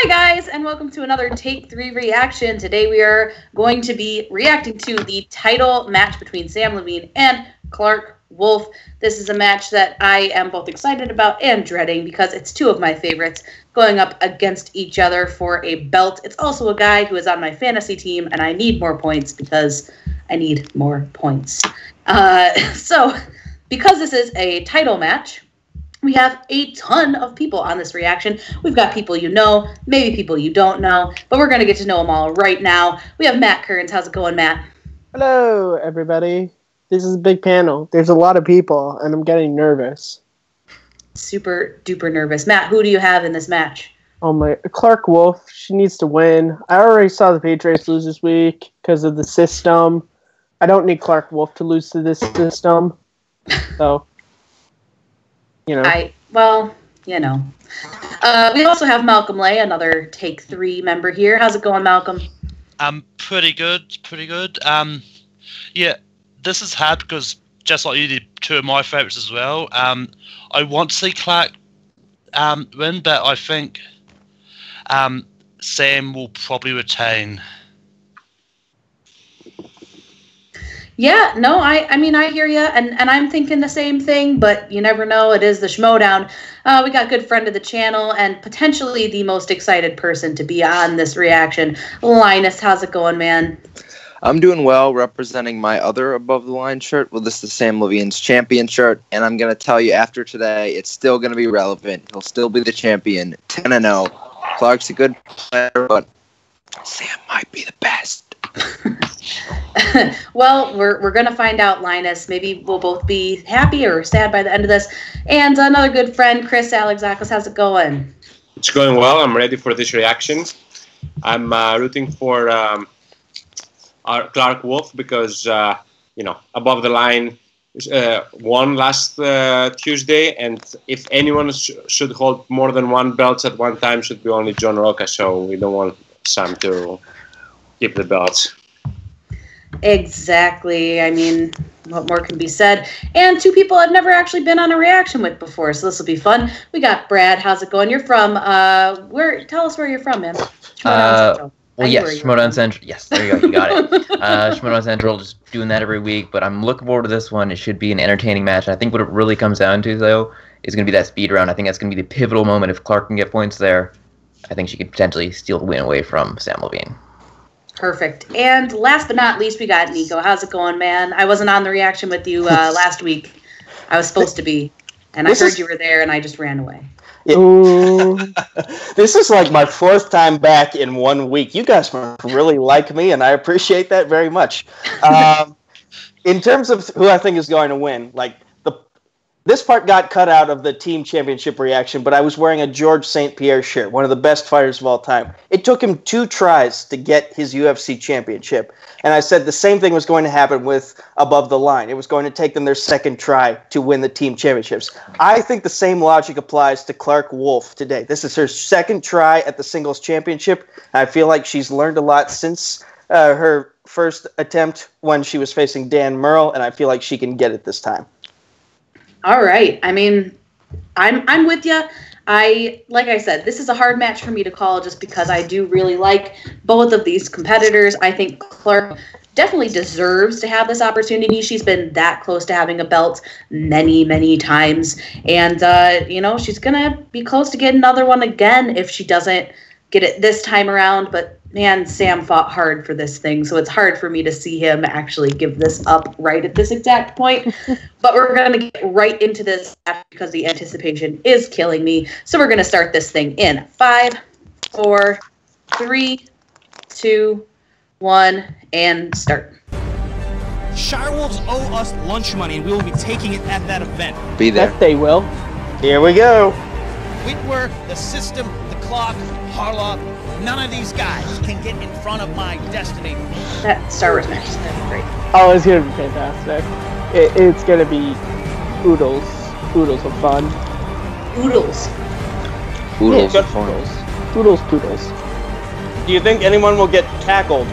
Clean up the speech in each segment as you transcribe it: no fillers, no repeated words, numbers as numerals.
Hi guys, and welcome to another Take 3 reaction. Today we are going to be reacting to the title match between Samm Levine and Clarke Wolfe. This is a match that I am both excited about and dreading because it's two of my favorites going up against each other for a belt. It's also a guy who is on my fantasy team, and I need more points because I need more points. So, because this is a title match, we have a ton of people on this reaction. We've got people you know, maybe people you don't know, but we're going to get to know them all right now. We have Matt Kearns. How's it going, Matt? Hello, everybody. This is a big panel. There's a lot of people, and I'm getting nervous. Super duper nervous. Matt, who do you have in this match? Oh my, Clarke Wolfe. She needs to win. I already saw the Patriots lose this week because of the system. I don't need Clarke Wolfe to lose to this system. So, you know. We also have Malcolm Lay, another Take 3 member here. How's it going, Malcolm? Pretty good. Yeah, this is hard because just like you did, two of my favourites as well. I want to see Clarke win, but I think Samm will probably retain. Yeah, no, I mean, I hear you, and I'm thinking the same thing, but you never know. It is the Schmoedown. We got good friend of the channel and potentially the most excited person to be on this reaction. Linus, how's it going, man? I'm doing well, representing my other Above the Line shirt. Well, this is Samm Levine's champion shirt, and I'm going to tell you after today, it's still going to be relevant. He'll still be the champion, 10-0. Clarke's a good player, but Samm might be the best. Well, we're going to find out, Linus. Maybe we'll both be happy or sad by the end of this. And another good friend, Chris Alexakos. How's it going? It's going well. I'm ready for this reaction. I'm rooting for our Clarke Wolfe because, Above the Line won last Tuesday. And if anyone should hold more than one belt at one time, should be only John Roca. So we don't want Samm to keep the belts. Exactly. I mean, what more can be said? And two people I've never actually been on a reaction with before, so this will be fun. We got Brad. How's it going? You're from where? Tell us where you're from, man. Well, yes, Schmoedown Central. Yes, there you go. You got it. Schmoedown Central, just doing that every week. But I'm looking forward to this one. It should be an entertaining match. I think what it really comes down to, though, is going to be that speed round. I think that's going to be the pivotal moment. If Clarke can get points there, I think she could potentially steal the win away from Samm Levine. Perfect. And last but not least, we got Nico. How's it going, man? I wasn't on the reaction with you last week. I was supposed to be. And I heard you were there, and I just ran away. This is like my fourth time back in 1 week. You guys really like me, and I appreciate that very much. In terms of who I think is going to win, this part got cut out of the team championship reaction, but I was wearing a George St. Pierre shirt, one of the best fighters of all time. It took him 2 tries to get his UFC championship. And I said the same thing was going to happen with Above the Line. It was going to take them their second try to win the team championships. I think the same logic applies to Clarke Wolfe today. This is her second try at the singles championship. I feel like she's learned a lot since her first attempt when she was facing Dan Murrell, and I feel like she can get it this time. All right. I mean, I'm with you. Like I said, this is a hard match for me to call just because I do really like both of these competitors. I think Clarke definitely deserves to have this opportunity. She's been that close to having a belt many, many times. And, she's going to be close to getting another one again if she doesn't get it this time around. But, man, Samm fought hard for this thing, so it's hard for me to see him actually give this up right at this exact point. But we're going to get right into this because the anticipation is killing me. So we're going to start this thing in 5, 4, 3, 2, 1, and start. Shirewolves owe us lunch money, and we will be taking it at that event. Be there. Yes, they will. Here we go. Whitwer, the system, the clock, Harloff, none of these guys can get in front of my destiny. That Star Wars match is going to be great. Oh, it's going to be fantastic. It's going to be oodles of fun. Oodles. Oodles of fun. Poodles. Do you think anyone will get tackled?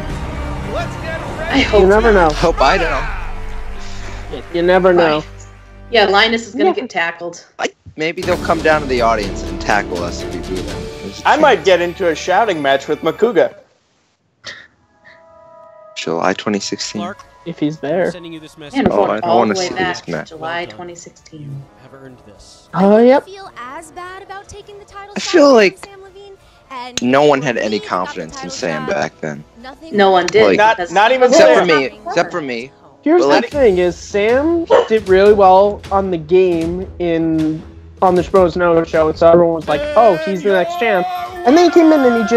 Let's get ready. I hope You never know. Hope I don't. You never know. Yeah, Linus is going to get tackled. Maybe they'll come down to the audience and tackle us if we do that. I might get into a shouting match with Makuga. July 2016. Clarke, If he's there. sending you this message. And we're Oh, going I all wanna the way see back this to match. July Well done. 2016. You have earned this. Oh, yep. Feel as bad about taking the title I shot feel from like Sam Levine, and no one for had any me, got the confidence in title Sam shot. back then. Nothing No one did. Like- because Not even Except Sam. for me. Except for me. Here's But, the thing: is Sam did really well on the game on the Schmoedown show, so everyone was like, "Oh, he's the next champ." And then he came in and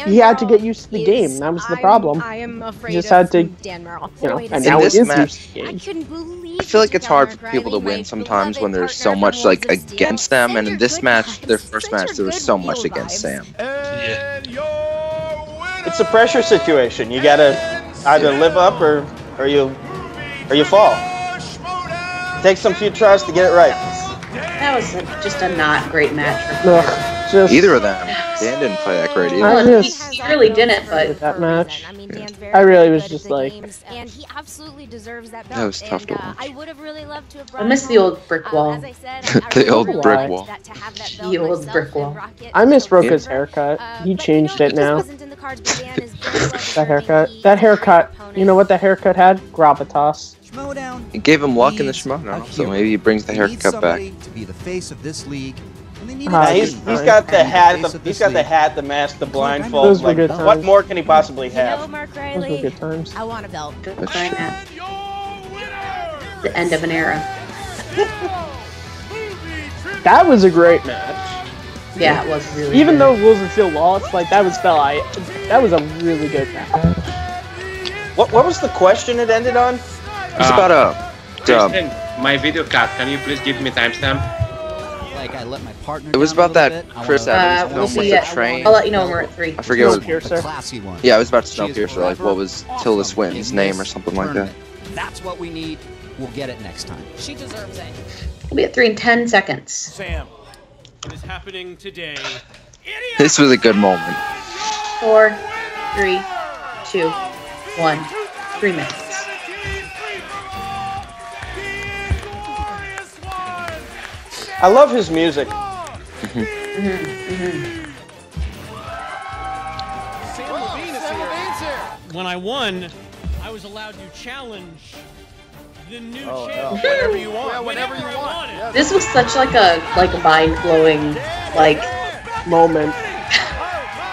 he had to get used to the game. That was the problem. I am afraid He just had to, Dan Merrill. and In now he this is match- used to the I game. couldn't believe I feel like you it's hard took for on people to Riley, win my sometimes when beloved there's so partner much from like Wolfe's against deal. them, Send and your in this good match, their vibes. first Send match, your there was good so much feel against vibes. Sam. Yeah. It's a pressure situation. You gotta either live up or you fall. Take some few tries to get it right. That was just a not great match for Ugh, just Either of them. Dan didn't play that great either. I Well, just- he really didn't, but that match. I mean, Dan's very I really good was at just the like- games, and he absolutely deserves that belt. That was tough to And, watch. I would have really loved to have I brought miss him the home. old brick wall. As I said, The old really brick liked wall. that to have that The belt old myself brick and wall. rock it I miss till Roka's December. haircut. He But, changed you it know, now. this wasn't in the cards, but Dan is very well That deserving. haircut. He That is a great haircut. opponent. You know what that haircut had? Gravitas. Schmoedown It gave him luck in the needs Schmoedown, a so hero. maybe he brings the They need haircut back. somebody to be the face of this league, and they need Ah, a Yeah, team. he's got the hat, Face of he's this got the league. hat, the mask, the blindfold. Those were Like, good what times. more can he possibly You know, have? Mark Those were Riley, good times. I want a belt. Good fine match. The end of an era. That was a great match. Yeah, it was really Even good. though Rosenfield lost, like that was a really good match. What was the question it ended on? It's about Kristen, my video cut. Can you please give me timestamp? Like I let my partner It was down a about that little bit. I Chris wanna- Evans we'll film with see the it. train. I'll let you know when we're at 3. I forget what. the Snowpiercer. classy one. Yeah, it was about She is Snowpiercer. Like, what was Tilda She Swinton's is name or something like that? permanent. That's what we need. We'll get it next time. She deserves it. We'll be at 3 in 10 seconds. Sam, what is happening today? This was a good moment. 4, 3, 2, 1. 3 minutes. I love his music. When I won, I was allowed to challenge the new Oh, champ. Whenever you want. Yeah, whenever you want. Yeah. This was such like a mind-blowing, like, Moment.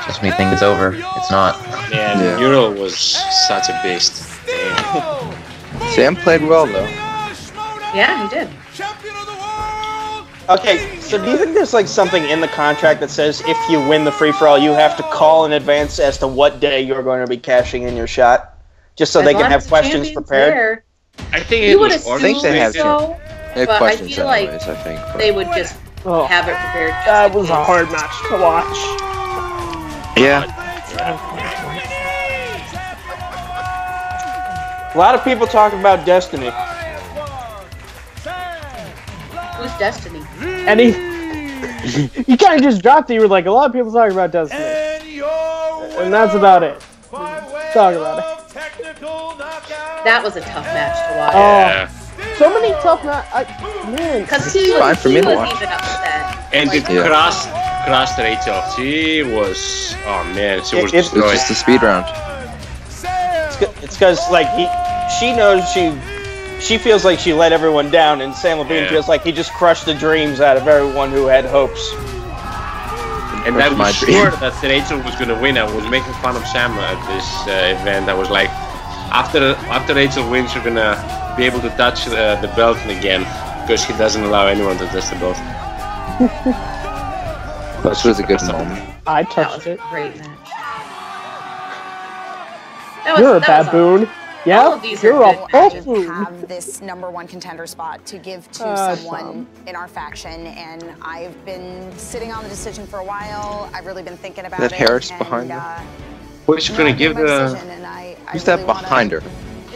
Just when you think it's over, it's not. Man, Yeah. Euro was such a beast. Damn. Sam played well though. yeah, he did. Okay, so do you think there's like something in the contract that says if you win the free-for-all, you have to call in advance as to what day you're going to be cashing in your shot? Just so As they can long have as the questions champion's prepared? there, I think you it would was assume think they have so, They have but I questions feel like anyways, I think. but- they would just Oh, have it prepared. just that in was a case. hard match to watch. Yeah. A lot of people talk about Destiny. Who's Destiny? And you kind of just dropped it. You were like, a lot of people talking about Destiny. And that's about it. Talk about it. That was a tough match to watch. Yeah. So many tough man. Because he fine was, for he me to was watch. even upset. And Like, it Yeah. crushed Rachel. She was, oh man, she was It- It was destroyed. just a speed round. It's because like she knows she feels like she let everyone down, and Sam Levine Yeah. feels like he just crushed the dreams out of everyone who had hopes. And I Crushed my was sure that Rachel was gonna win. I was making fun of Sam at this event. I was like, after Rachel wins, you're gonna be able to touch the belt again, because he doesn't allow anyone to touch the belt. This was a good moment. I that touched was a it. great match. That was, You're a that was baboon. all Yeah, of these you're are a good matches. baboon. have this #1 contender spot to give to Samm. someone in our faction, and I've been sitting on the decision for a while. I've really been thinking about That it. Harris and, behind her. Who's she gonna give my the? decision, and I Who's really that wanna behind her? It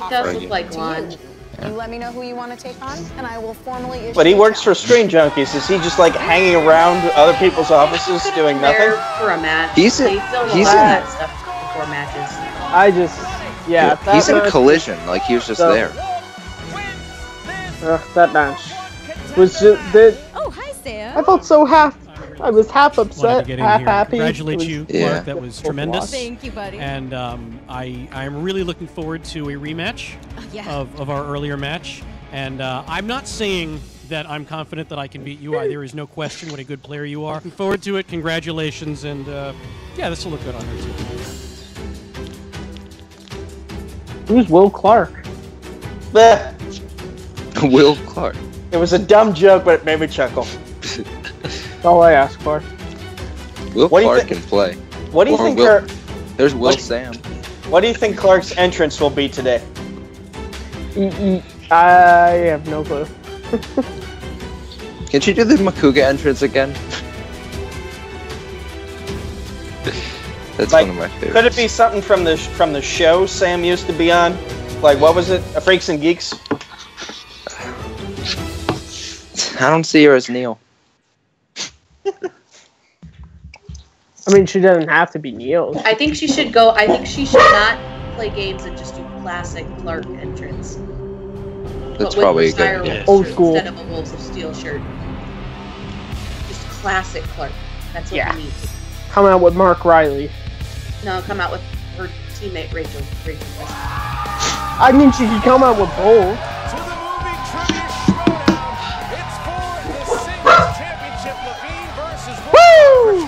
offer does it look like to Lon. you. You let me know who you want to take on, and I will formally issue But he a works for challenge. Screen Junkies. Is he just like hanging around other people's offices doing There nothing? for a match. He's in- They filmed a he's lot of in- that stuff before matches. I just, yeah. that He's in match- Collision, like he was just So- there. That match was just that. Oh, hi, Sam. I felt so happy. I was half Wanted upset, to get in half here. happy. Congratulate It was- you, Yeah. Clarke. That was tremendous. Thank you, buddy. And I'm really looking forward to a rematch Yeah. of our earlier match. And I'm not saying that I'm confident that I can beat you. There is no question what a good player you are. Looking forward to it. Congratulations. And yeah, this will look good on her too. Who's Will Clarke? Bleh. Will Clarke. It was a dumb joke, but it made me chuckle. That's all I ask for. Will What do you Clarke think- can play. What do you Or think? Will- There's Will what- Samm. What do you think Clark's entrance will be today? I have no clue. Can she do the Makuga entrance again? That's Like, one of my favorites. could it be something from the show Sam used to be on? Like, what was it? Freaks and Geeks? I don't see her as Neil. I mean, she doesn't have to be Neil. I think she should go. I think she should not play games and just do classic Clarke entrance. That's But probably a with the good Shire idea. Wolf Old shirt school. instead of a Wolves of Steel shirt. Just classic Clarke. That's what Yeah. we need. Come out with Mark Riley. No, come out with her teammate Rachel. I mean, she could come out with both. To the movie trivia Schmoedown. It's for the singles championship. Levine versus Woo!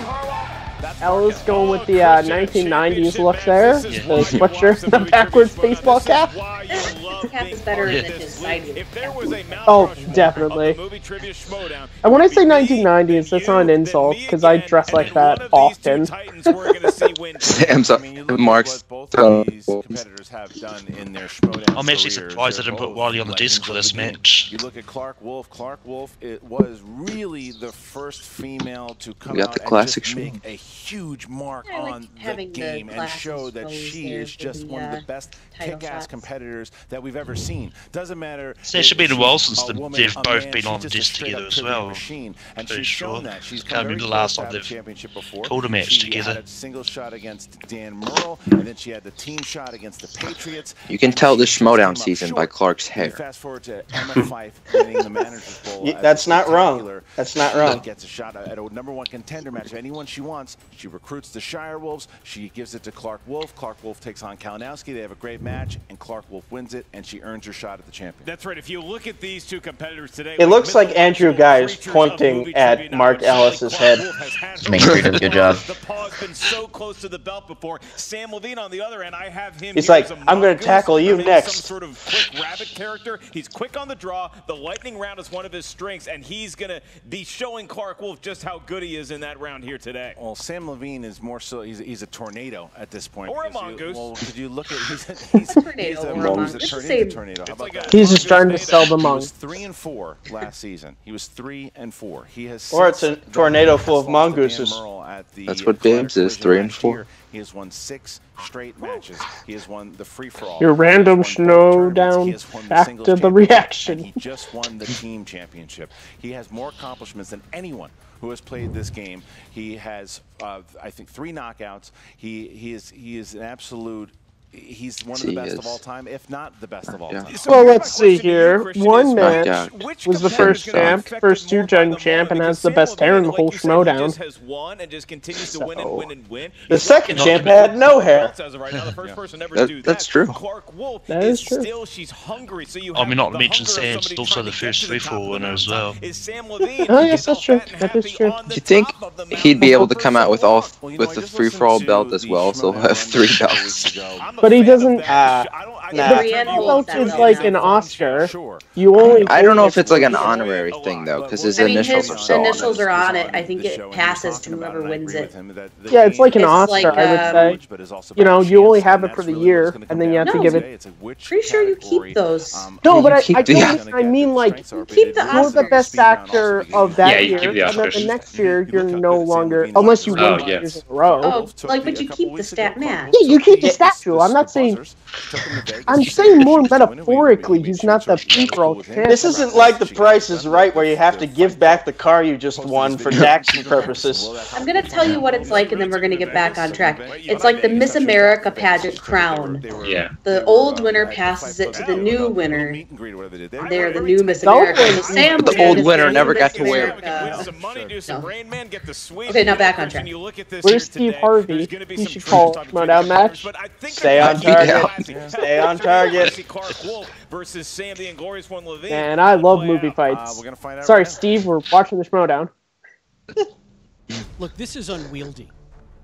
That's Ellis going with the Christian 1990s Championship, look and there. this The is why you sweatshirt, watch the movie backwards trivia baseball Schmoedown. This cap. is why you His love cap is being better part than of his this side league. view. If there was a Mount Oh, Rushmore definitely. of the movie trivia Schmoedown, And when I it would say be me, 1990s, that's then not an you, insult, then me because I again, dress and like then that one of these two often. Titans we're gonna see win. Sam's I mean, you look at Mark's what both of these competitors have done in their Schmoedown I'm actually careers. surprised I They're didn't put both Wally on the disc for legends this of the game. match. You look at Clarke Wolfe. Clarke Wolfe, it was really the first female to come We got out the and classic just make Schmo. a huge mark I like on the having the game and classic show that Schmoes she there is for just the, one of the best title kick-ass shots. competitors that we've ever seen. Doesn't matter. So it should be if the she's Wilsons, a they've woman, a both man, been she's on just a this straight-up together as trivia well. machine, and Pretty she's sure. shown that. She's Can't come very remember the close last to time having a they've championship before. called a match She together. had a single shot against Dan Murrell, and then she had the team shot against the Patriots. You can and tell she the just Schmoedown came up season by short. Clark's You hair. fast forward to Emma Fife winning the Manager's Bowl. as That's a not wrong. spectacular. That's not She wrong. gets a shot at a #1 contender match. Anyone she wants, she recruits the Shire Wolves. She gives it to Clarke Wolfe. Clarke Wolfe takes on Kalinowski. They have a great match, and Clarke Wolfe wins it, and she earns her shot at the champion. That's right. If you look at these two competitors today, It looks like Andrew Guy is pointing at Mark Ellis's head. Make sure he does a good job. The paw's been so close to the belt before. Sam Levine on the other end, I have him. He's here like, as a I'm gonna mongoose, tackle you or maybe next. Some sort of quick rabbit character. He's quick on the draw. The lightning round is one of his strengths, and he's gonna be showing Clarke Wolfe just how good he is in that round here today. Well, Sam Levine is more so, he's a tornado at this point. Or a because mongoose. Well, could you look at, he's Tornado or a mongoose. a Let's just tornado. say- Tornado. How It's about like a that? He's just trying to sell the He monk. was 3-4 last season. He was 3-4. He has Or it's a since tornado has full of lost to Dan mongooses. Murrell at the That's what Clarke Bibbs is, Collision 3 and last 4. year. He has won 6 straight matches. He has won the free-for-all. Your random He has won both tournaments. Schmoedown, He has won the back singles to the championship, reaction. and he just won the team championship. He has more accomplishments than anyone who has played this game. He has, I think, 3 knockouts. He is an absolute. He's one of the He best is. of all time, if not the best of all Yeah. time. So Well, here's let's my see question to you, here. Christian, One is match which was the competitor's first gonna be champ, affected first more by 2-gen the champ, and moment? has the Because best hair in the Sam whole Levine, like you said, he Schmoedown. just has won and just continues to win and win and win. The second champ had no hair. As of right now, the first person ever That- to do that's that. true. Clarke Wolfe That is true. still, she's hungry. So you I have mean, not the to mention hunger of Sam's somebody also trying the to get first to the top of 3-4 the winner as mountaintop. well. Is Sam Levine, Oh, who yes, is that's all true. fat and That is happy true. on the Do you think top of the he'd be mountain able to come out with all Well, you know, with I the just free-for-all listened belt to as the well? So he'll Schmoedown have 3 rundown a couple belts. weeks ago. I'm a But he fan of doesn't- that. nah. Brienne holds Belt that is belt like now. an Oscar. Sure. You only. I don't know if hold it's like an Yeah. honorary thing though, because his I mean, initials his are so on initials it. are on it. I think it passes to whoever wins it. Yeah, it's like an It's Oscar, like, I would say. You know, you only have it for the year, and then you have to give it. Pretty sure you keep those. No, but keep I the- don't. I mean, like, keep the you're the Oscars. best actor of that Yeah, you year, keep the and then Oscars. the next year you're no longer, unless you win Oh, 2 yeah. years in a row. Oh, like, but you keep the stat match. Yeah, you keep the statue. I'm not saying. I'm saying more metaphorically. He's not the peak world champion. This isn't like The Price is Right, where you have to give back the car you just won for tax purposes. I'm going to tell you what it's like, and then we're going to get back on track. It's like the Miss America pageant crown. Yeah. The old winner passes it to the new winner. They're the new Miss America. Sam The old winner never got to wear it. Okay, now back on track. Where's Steve Harvey? He should call a Schmoedown match. Stay on target. Stay on target. And I love movie fights. Sorry, Steve, we're watching the Schmoedown. Look, this is unwieldy.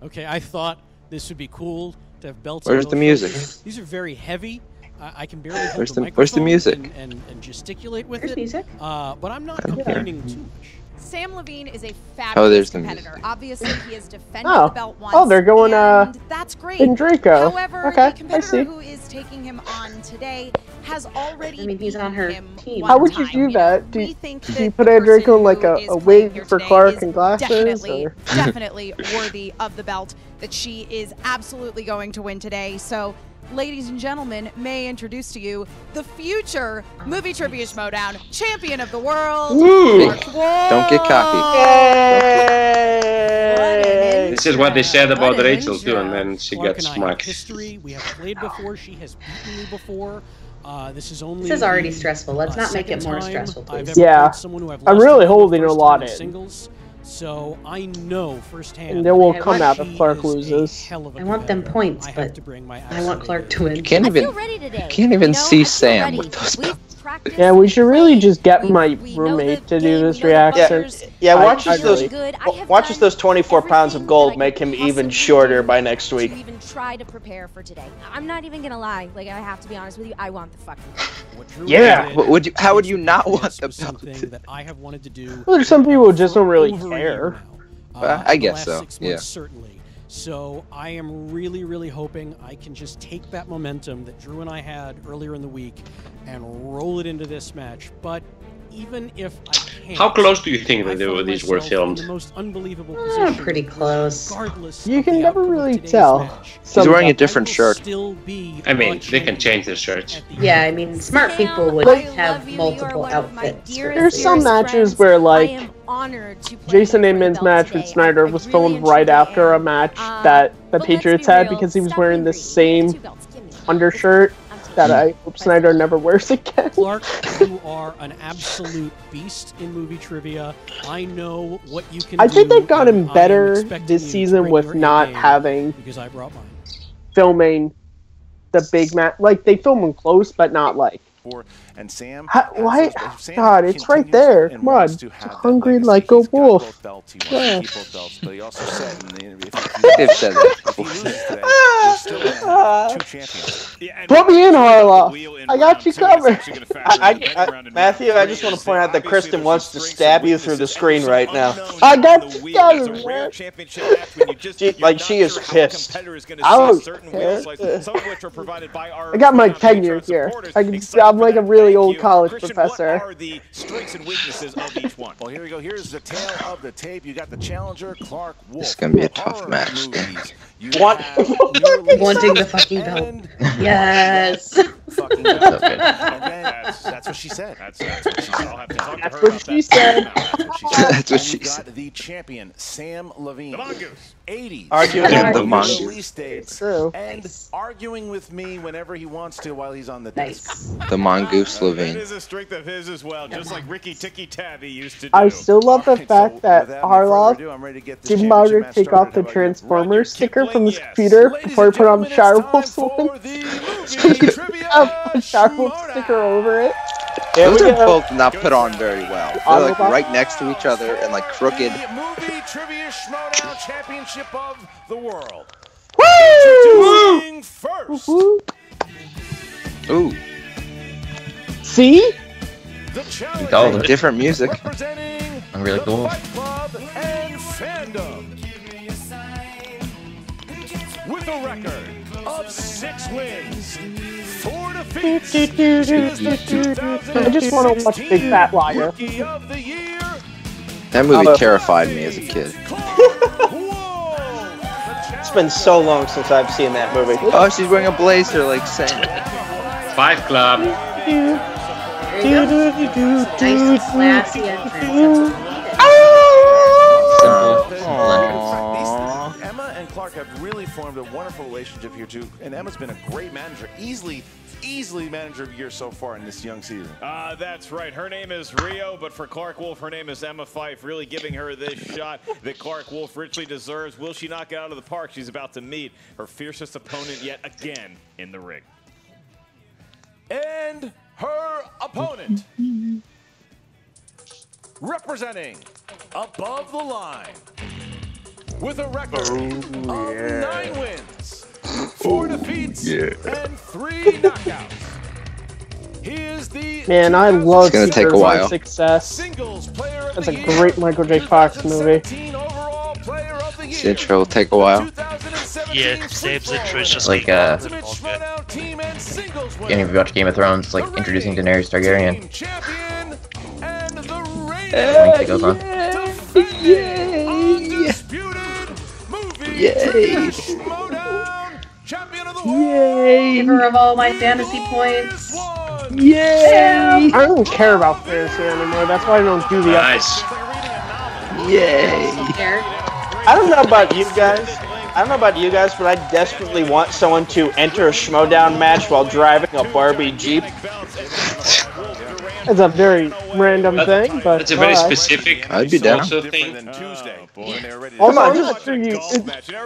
Okay, I thought this would be cool to have belts. Where's the music? These are very heavy. I can barely hold Where's the the microphone music? and gesticulate with There's it. music. But I'm not I don't complaining too much. Sam Levine is a Oh, there's fabulous the competitor. music. Obviously, he has defended Oh. the belt once. Oh, they're going, and that's great. in Draco. However, Okay, the competitor I see. who is taking him on today has already I mean, he's on her beaten him team. one How would you time. do that? Do We you, think do that you the put Ed person Draco in like who a is playing wig here for today Clarke is and glasses? Definitely, Or? definitely worthy of the belt. That she is absolutely going to win today. So, ladies and gentlemen, may I introduce to you the future Movie Trivia Schmoedown champion of the world, Clarke Wolfe. Don't get cocky. Yay! This is what they said about What an Rachel too, intro. and then she Clarke gets and I have smacked. history. We have played before. She has beaten me before. This is only. This is already the, stressful. Let's not make it second more time stressful, I've please. ever Yeah. played someone who I've I'm lost really to for the holding a first lot time in. Singles, so I know firsthand. And then we'll I come want- out if she Clarke is a loses. hell of a I want them competitor. points, I have but to bring my I want Clarke to win. Can't I even feel ready today. can't even You know, see I feel Sam ready. with those We've practiced, Yeah, we should really we've just get played, my we know roommate the to do game, this we know the reaction. buzzers. Yeah, I- watch I as those really- Good. I have watch as done those 24 pounds of everything gold that I make could him even possibly shorter do by next to week. even try to prepare for today. I'm not even gonna lie. Like, I have to be honest with you. I want the fucking belt. What Drew Yeah. did But would you? How would you against not the want Patriots the was belt? something that I have wanted to do. Well, there's some people who just for don't really over a care. year now. Well, For I the guess last so, 6 months, yeah. certainly. So I am really, really hoping I can just take that momentum that Drew and I had earlier in the week and roll it into this match. But even if I can't, How close do you think I that find these were myself in the filmed? most unbelievable position. Pretty close. Regardless You of can the never outcome of really today's tell. match. He's wearing a Some- different I will shirt. still be I mean, a they can champion change their shirts. at the Yeah, end. I mean, smart Sam, people would I have love you. You are multiple one of my outfits. for dearest, There's this. some dearest matches friends. where, I like, am honored to play Jason you for the Ammon's belt match today. with Snyder I was really filmed and right truly after a am. match that the But let's Patriots be had real. because he was Stop wearing being the greedy. same You got 2 belts. Give me one. undershirt that I hope Snyder never wears again. Clarke, you are an absolute beast in movie trivia. I know what you can do. I think they've gotten and I am better expecting this you to season bring with your not A-game having because I brought mine. filming the big match. Like, they film them close, but not like. And Sam, Why? Sam God, it's right continues there. and Come on. wants to have that Hungry legacy. like a He's got wolf. both belts. He wants Yeah. to keep both belts, but he also said in the interview, They've said that if he loses today, we'll still have 2 champions. Put me in, Harlow. I got you covered. Matthew, I just want to point out that Kristen wants to stab you through the screen right now. I got you covered, man. She is pissed. I got my tenure here. I'm like a really old college professor. What are the strengths and weaknesses of each one? Well, here we go. Here's the tail of the tape. You got the challenger, Clarke Wolfe. This is gonna be a tough match. Wanting the fucking belt. Yes. Fucking belt. So good. And then, that's what she said. That's what she said. I'll have to talk to That's her what about she that. said. That's what And she you got said. the champion, Sam Levine. 80s. Arguing with the Release mongoose. dates. True. And arguing with me whenever he wants to while he's on the desk. Nice. The mongoose That Levine. is a strength of his as well, just like Ricky Ticky Tabby used to do. I still love the Alright, fact so that without any further Harlow ado, I'm ready to get this didn't bother championship to take match off the started. How about you? Transformers sticker from his Yes. computer Ladies before he and put on the gentlemen, Shire it's Wolf time one. for the So movie he trivia have a Shire Wolf sticker over it. Here we Those are go. both not put on very well. They're like right next to each other and like crooked. The movie trivia Schmoedown championship of the world. Woo! Introducing first, Woo! Ooh, See? the challenger, Told it. different music. representing I'm really the cool. Fight Club and Fandom. With a record of 6 wins, 4 defeats, she is the I just want to watch 2016 Big Fat Liar. Rookie of the Year, That movie terrified me as a kid. Clarke Wolfe. It's been so long since I've seen that movie. Oh, she's wearing a blazer like Sam. Five Club. There you go. Nice, classy entrance. Emma and Clarke have really formed a wonderful relationship here too, and Emma's been a great manager, easily manager of the year so far in this young season. That's right. Her name is Rio, but for Clarke Wolfe, her name is Emma Fyffe, really giving her this shot that Clarke Wolfe richly deserves. Will she knock it out of the park? She's about to meet her fiercest opponent yet again in the ring. And her opponent, representing Above the Line, with a record of 9 wins, 4 defeats, and 3 knockouts. He is the Man, I love It's gonna take a while. Success. Singles Player of That's the a Year, great Michael J. Fox movie. 2017 Overall Player of the This Year, intro will take a while. Yeah, Sam's intro is just Like, Ultimate Schmoedown Team and Singles If you winner, watch Game of Thrones, like introducing Daenerys Targaryen. Team Champion, and the Link that goes on. defending undisputed movie Schmoedown Champion of the World. Giver of all my fantasy points. Yay! I don't care about fantasy anymore. That's why I don't do the Nice. Yay! Eric. I don't know about you guys. But I desperately want someone to enter a Schmoedown match while driving a Barbie Jeep. It's a very random thing, but It's a very specific I'd be down. also thing. Also, I'm not sure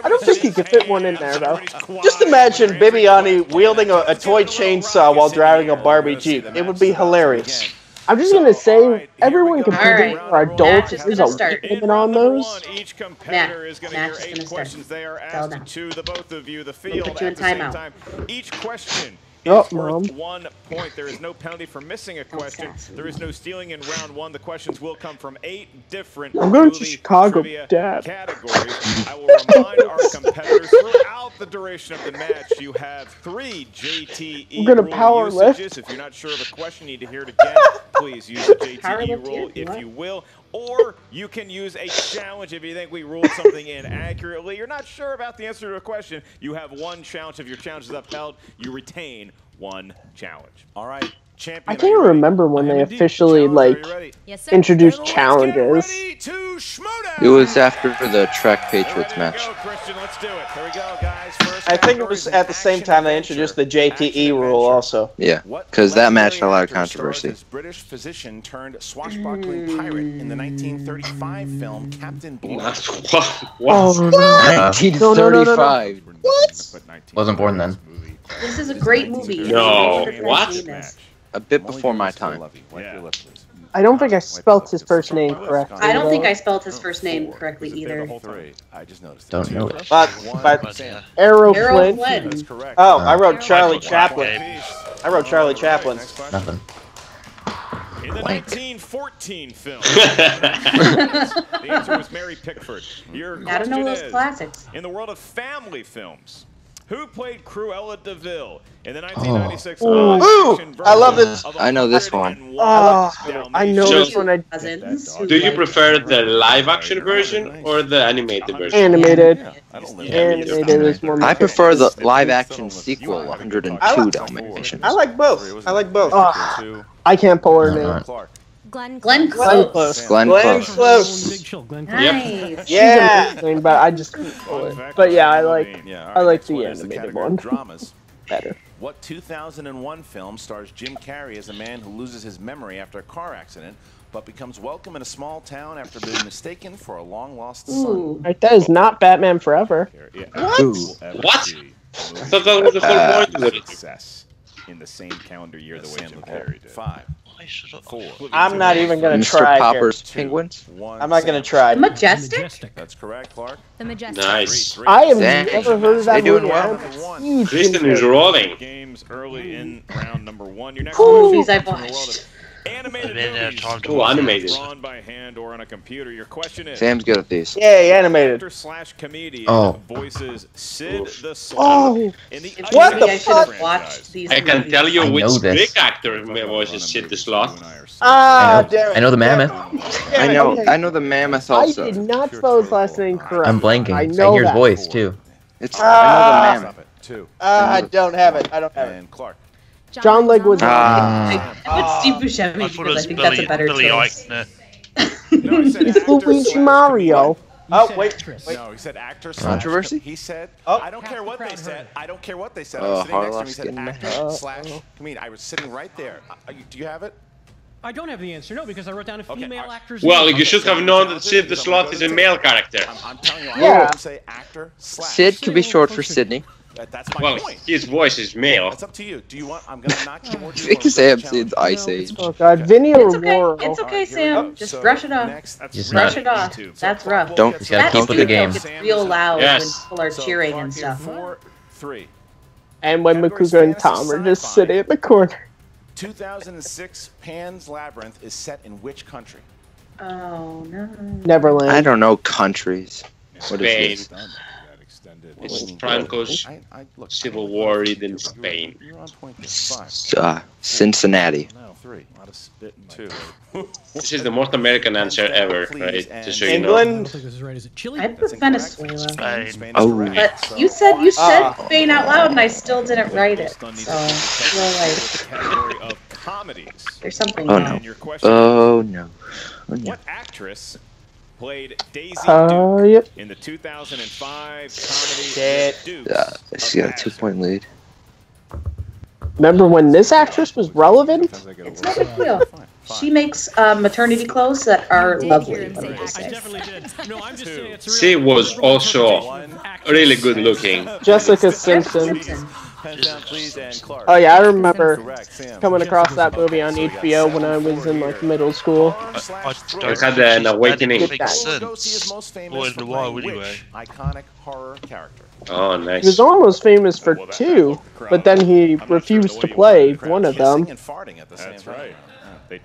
I don't think you could fit one in there though. Just imagine Bibiani wielding a toy chainsaw while driving a Barbie Jeep. It would be hilarious. I'm just gonna say everyone competing Alright. for adults. Match is There's gonna a start. weight limit on those. Each competitor is going to hear match is 8 gonna questions. start. They are Settle asked down. to the both of you, the We'll field put you in at the same timeout. time. Each question Oh, is worth Mom. 1 point. There is no penalty for missing a question. There is no stealing in round 1. The questions will come from 8 different I'm going to movie Chicago, trivia Dad. categories. I will remind our competitors throughout the duration of the match, you have 3 JTE I'm gonna rule power usages. lift. If you're not sure of a question, you need to hear it again, please use the Power JTE lift rule here, if what? you will. Or you can use a challenge if you think we ruled something inaccurately. You're not sure about the answer to a question. You have 1 challenge. If your challenge is upheld, you retain 1 challenge. All right, champion. I can't remember when they officially like introduced challenges. It was after the Trek Patriots match. Go, Christian. Let's do it. Here we go, guys. First I think it was at the same time they introduced the JTE rule also. Yeah, because that match had a lot of controversy. This British physician turned swashbuckling pirate in the 1935 film Captain Blood. Oh no! 1935. What? Wasn't born then. This is a great movie. No. It's What? famous. A bit before my time. I don't think I spelt his first name correctly. I don't think though. I spelled his first name correctly either. I just noticed. Don't know it. But Arrow Errol Flynn. Flynn. oh, I wrote Charlie Chaplin. Okay. I wrote Charlie Chaplin. Nothing. In the 1914 film. The answer was Mary Pickford. Your I don't know question those is, classics. in the world of family films, who played Cruella de Vil in the 1996 Oh. live-action Ooh, I love version this. of I know this 101 Oh, I know So- this one. I Cousins. Do you prefer the live action version or the animated version? animated. I don't live Animated is more. my I prefer the It's live a action settlement. sequel, You 102 like- Dalmatians. I like both. I like both. Oh, I can't pull her name. Clarke. Glenn Glenn Close. Close. Glenn Glenn Close. Close. Big chill, Glenn. Nice. Yeah. She's amazing, but I just couldn't pull it. But yeah, I like I like the animated one Dramas. better. What 2001 film stars Jim Carrey as a man who loses his memory after a car accident, but becomes welcome in a small town after being mistaken for a long-lost son? Ooh. Right, that is not Batman Forever. What? I thought that was the whole point of it. Success in the same calendar year the way Sam Jim Levine. Carrey did. 5, Why should I- 4, I'm not even gonna Mr. try. Popper's Two. Penguins. 1. I'm not gonna try. Majestic? That's correct, Clarke. The Majestic. Nice. I have Dang. never heard of that They doing movie. well. I'm a huge Kristen Jim is Carrey. rolling. Games early in round number 1. Your next Whew. question Movies I've is from the world watched. of animated I've been there, movies. time to Ooh, watch it. animated. Drawn by hand or on a computer. Your question is: Sam's good at these. Yay, animated. actor slash comedian Oh. voices Sid the Slug Oh, in the What Maybe the I should have fuck? watched these I can movies. tell you I which know this. big actor voices Sid the Sloth. Ah, I know- damn it. I know the mammoth. Damn it. I know the mammoth I also. did not spell his last name correctly. I'm blanking. I I know hear his that. voice too. I know the mammoth. 2. I don't have it. I don't have it. And Clarke. John Leguizamo. I put Steve Buscemi because I think that's a better choice. It's Luigi Mario. Oh, wait. No, he said actor. Controversy? He said, Oh. I don't care what they said. I don't care what they said. I Oh, was sitting next to him. He said Harloff's actor slash comedian. I was sitting right there. Do you have it? I don't have the answer, no, because I wrote down a female actor's Well, name. you should have known that Sid the Sloth is a male character. I'm telling you, Yeah. I say actor slash. Sid could be short for Sydney. That's my Well, point. his voice is male. That's up to you. Do you want? I'm gonna knock you more. I think Sam Sid's Ice Age. Oh god, Vinny It's or okay. Laurel? It's okay, Alright, here we Sam. go. Just So, brush it off. next- Just Brush not- it off. That's rough. Clarke Just gotta That keep with the game. gets real loud Yes. when people are So, cheering Clarke and here, stuff. 4-3. And when Categories Makuga and fantasy Tom are just sci-fi. sitting in the corner. 2006 Pan's Labyrinth is set in which country? Oh no. Neverland. I don't know countries. What Spain. is this? It's Franco's Civil War in Spain. You're on point there. 5. Cincinnati. No, 3. A lot of spitting. 2. This is the most American answer ever, right? Just so you know. I England. don't think this is right. Is it Chile? I put Venezuela. Spain Oh. is correct. But So, you said Spain out loud, and I still didn't write it. So I feel like Category of comedies. there's something Oh, wrong. no. And your question Oh no. Oh, no. what actress played Daisy Yep. Duke in the 2005 comedy Shit. Dukes She got a of 2-point lead. Remember when this actress was relevant? It's no big deal. She makes maternity clothes that are lovely. hear him say let me just I say. definitely did. No, I'm just saying it's real. She was also really good looking. Jessica Simpson. Hands down, please, and Clarke. Oh yeah, I remember Correct, Sam. coming across that movie on HBO when I was in like middle school. I had an awakening. Makes We'll go see his sense. most famous Well, in for the wild, playing anyway. which iconic horror character? Oh, He nice. was almost famous for 2, but then he refused to play one of Kissing them. and farting at the same That's time. right.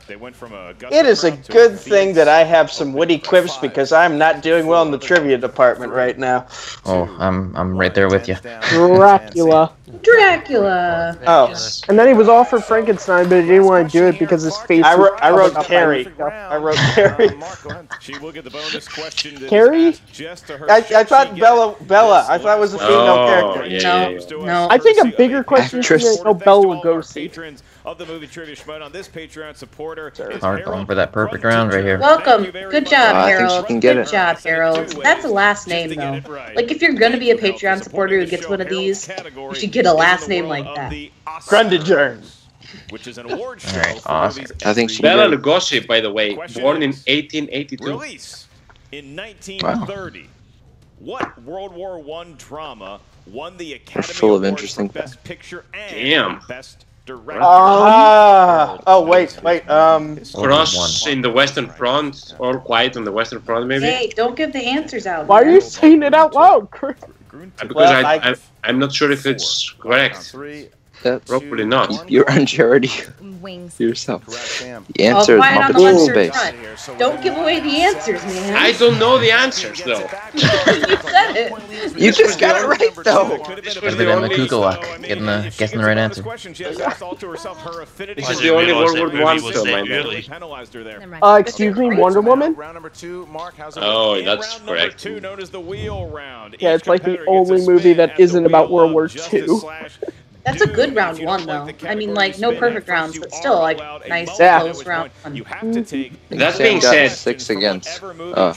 They went from a It is a good thing that I have some witty quips because I'm not doing well in the trivia department right now. Oh, I'm right there with you. Dracula. Dracula. Oh, And then he was offered Frankenstein, but he didn't want to do it because his face I was wrote covered up by Carrie. makeup. I wrote Carrie. Mark, go ahead. She will get the bonus question. that is Carrie? asked just to her. I Should thought she get Bella. I thought it was a female Oh, character. yeah. No. I think a bigger question is Actress. to know Bela Lugosi. Patrons of the movie Trivia Schmoedown. This Patreon supporter is Hard Harold going for that perfect Bruntinger. round right here. Welcome. Thank you very Good much. job, I think she Harold. can get Good it. job, Harold. That's a last name, though. Like, if you're gonna be a Patreon supporter who gets one of these, you should get a last name like that. Grundinger. Which is an award show All right, for Oscar. movies I think she Bela did. Lugosi, by the way, Question born in is, 1882. Release in 1930. What World War I drama won the Academy full of Award interesting for Best Picture and Damn. Best Director? Wait. Cross in the Western Front, All Quiet on the Western Front, maybe? Hey, don't give the answers out. Why are man. you saying it out loud, Chris? Because Well, I'm not sure if it's correct. 3, Probably not. You're on charity Wings. yourself. correct, Sam. The answer is quiet on the Muppets in Western Space. Front. Don't give away the answers, man. I don't know the answers, though. You said it. You just got it right, though. This Could was have the been only, Makuga luck, getting the right answer. this is the only World War I film I know. Really? Excuse me, Wonder Woman? Round number 2, Mark, how's it Oh, going? that's correct. 2, known as the wheel round. Yeah, Each it's like the competitor gets a only movie spin that at the isn't about wheel World of War justice II. slash That's a good doom. round If you one, don't like though. the I mean, category like, no spin, perfect at rounds, first but you still, are like, allowed a nice, mulligan, Yeah. at close which round. point you have to take That Sam being got said, 6 against.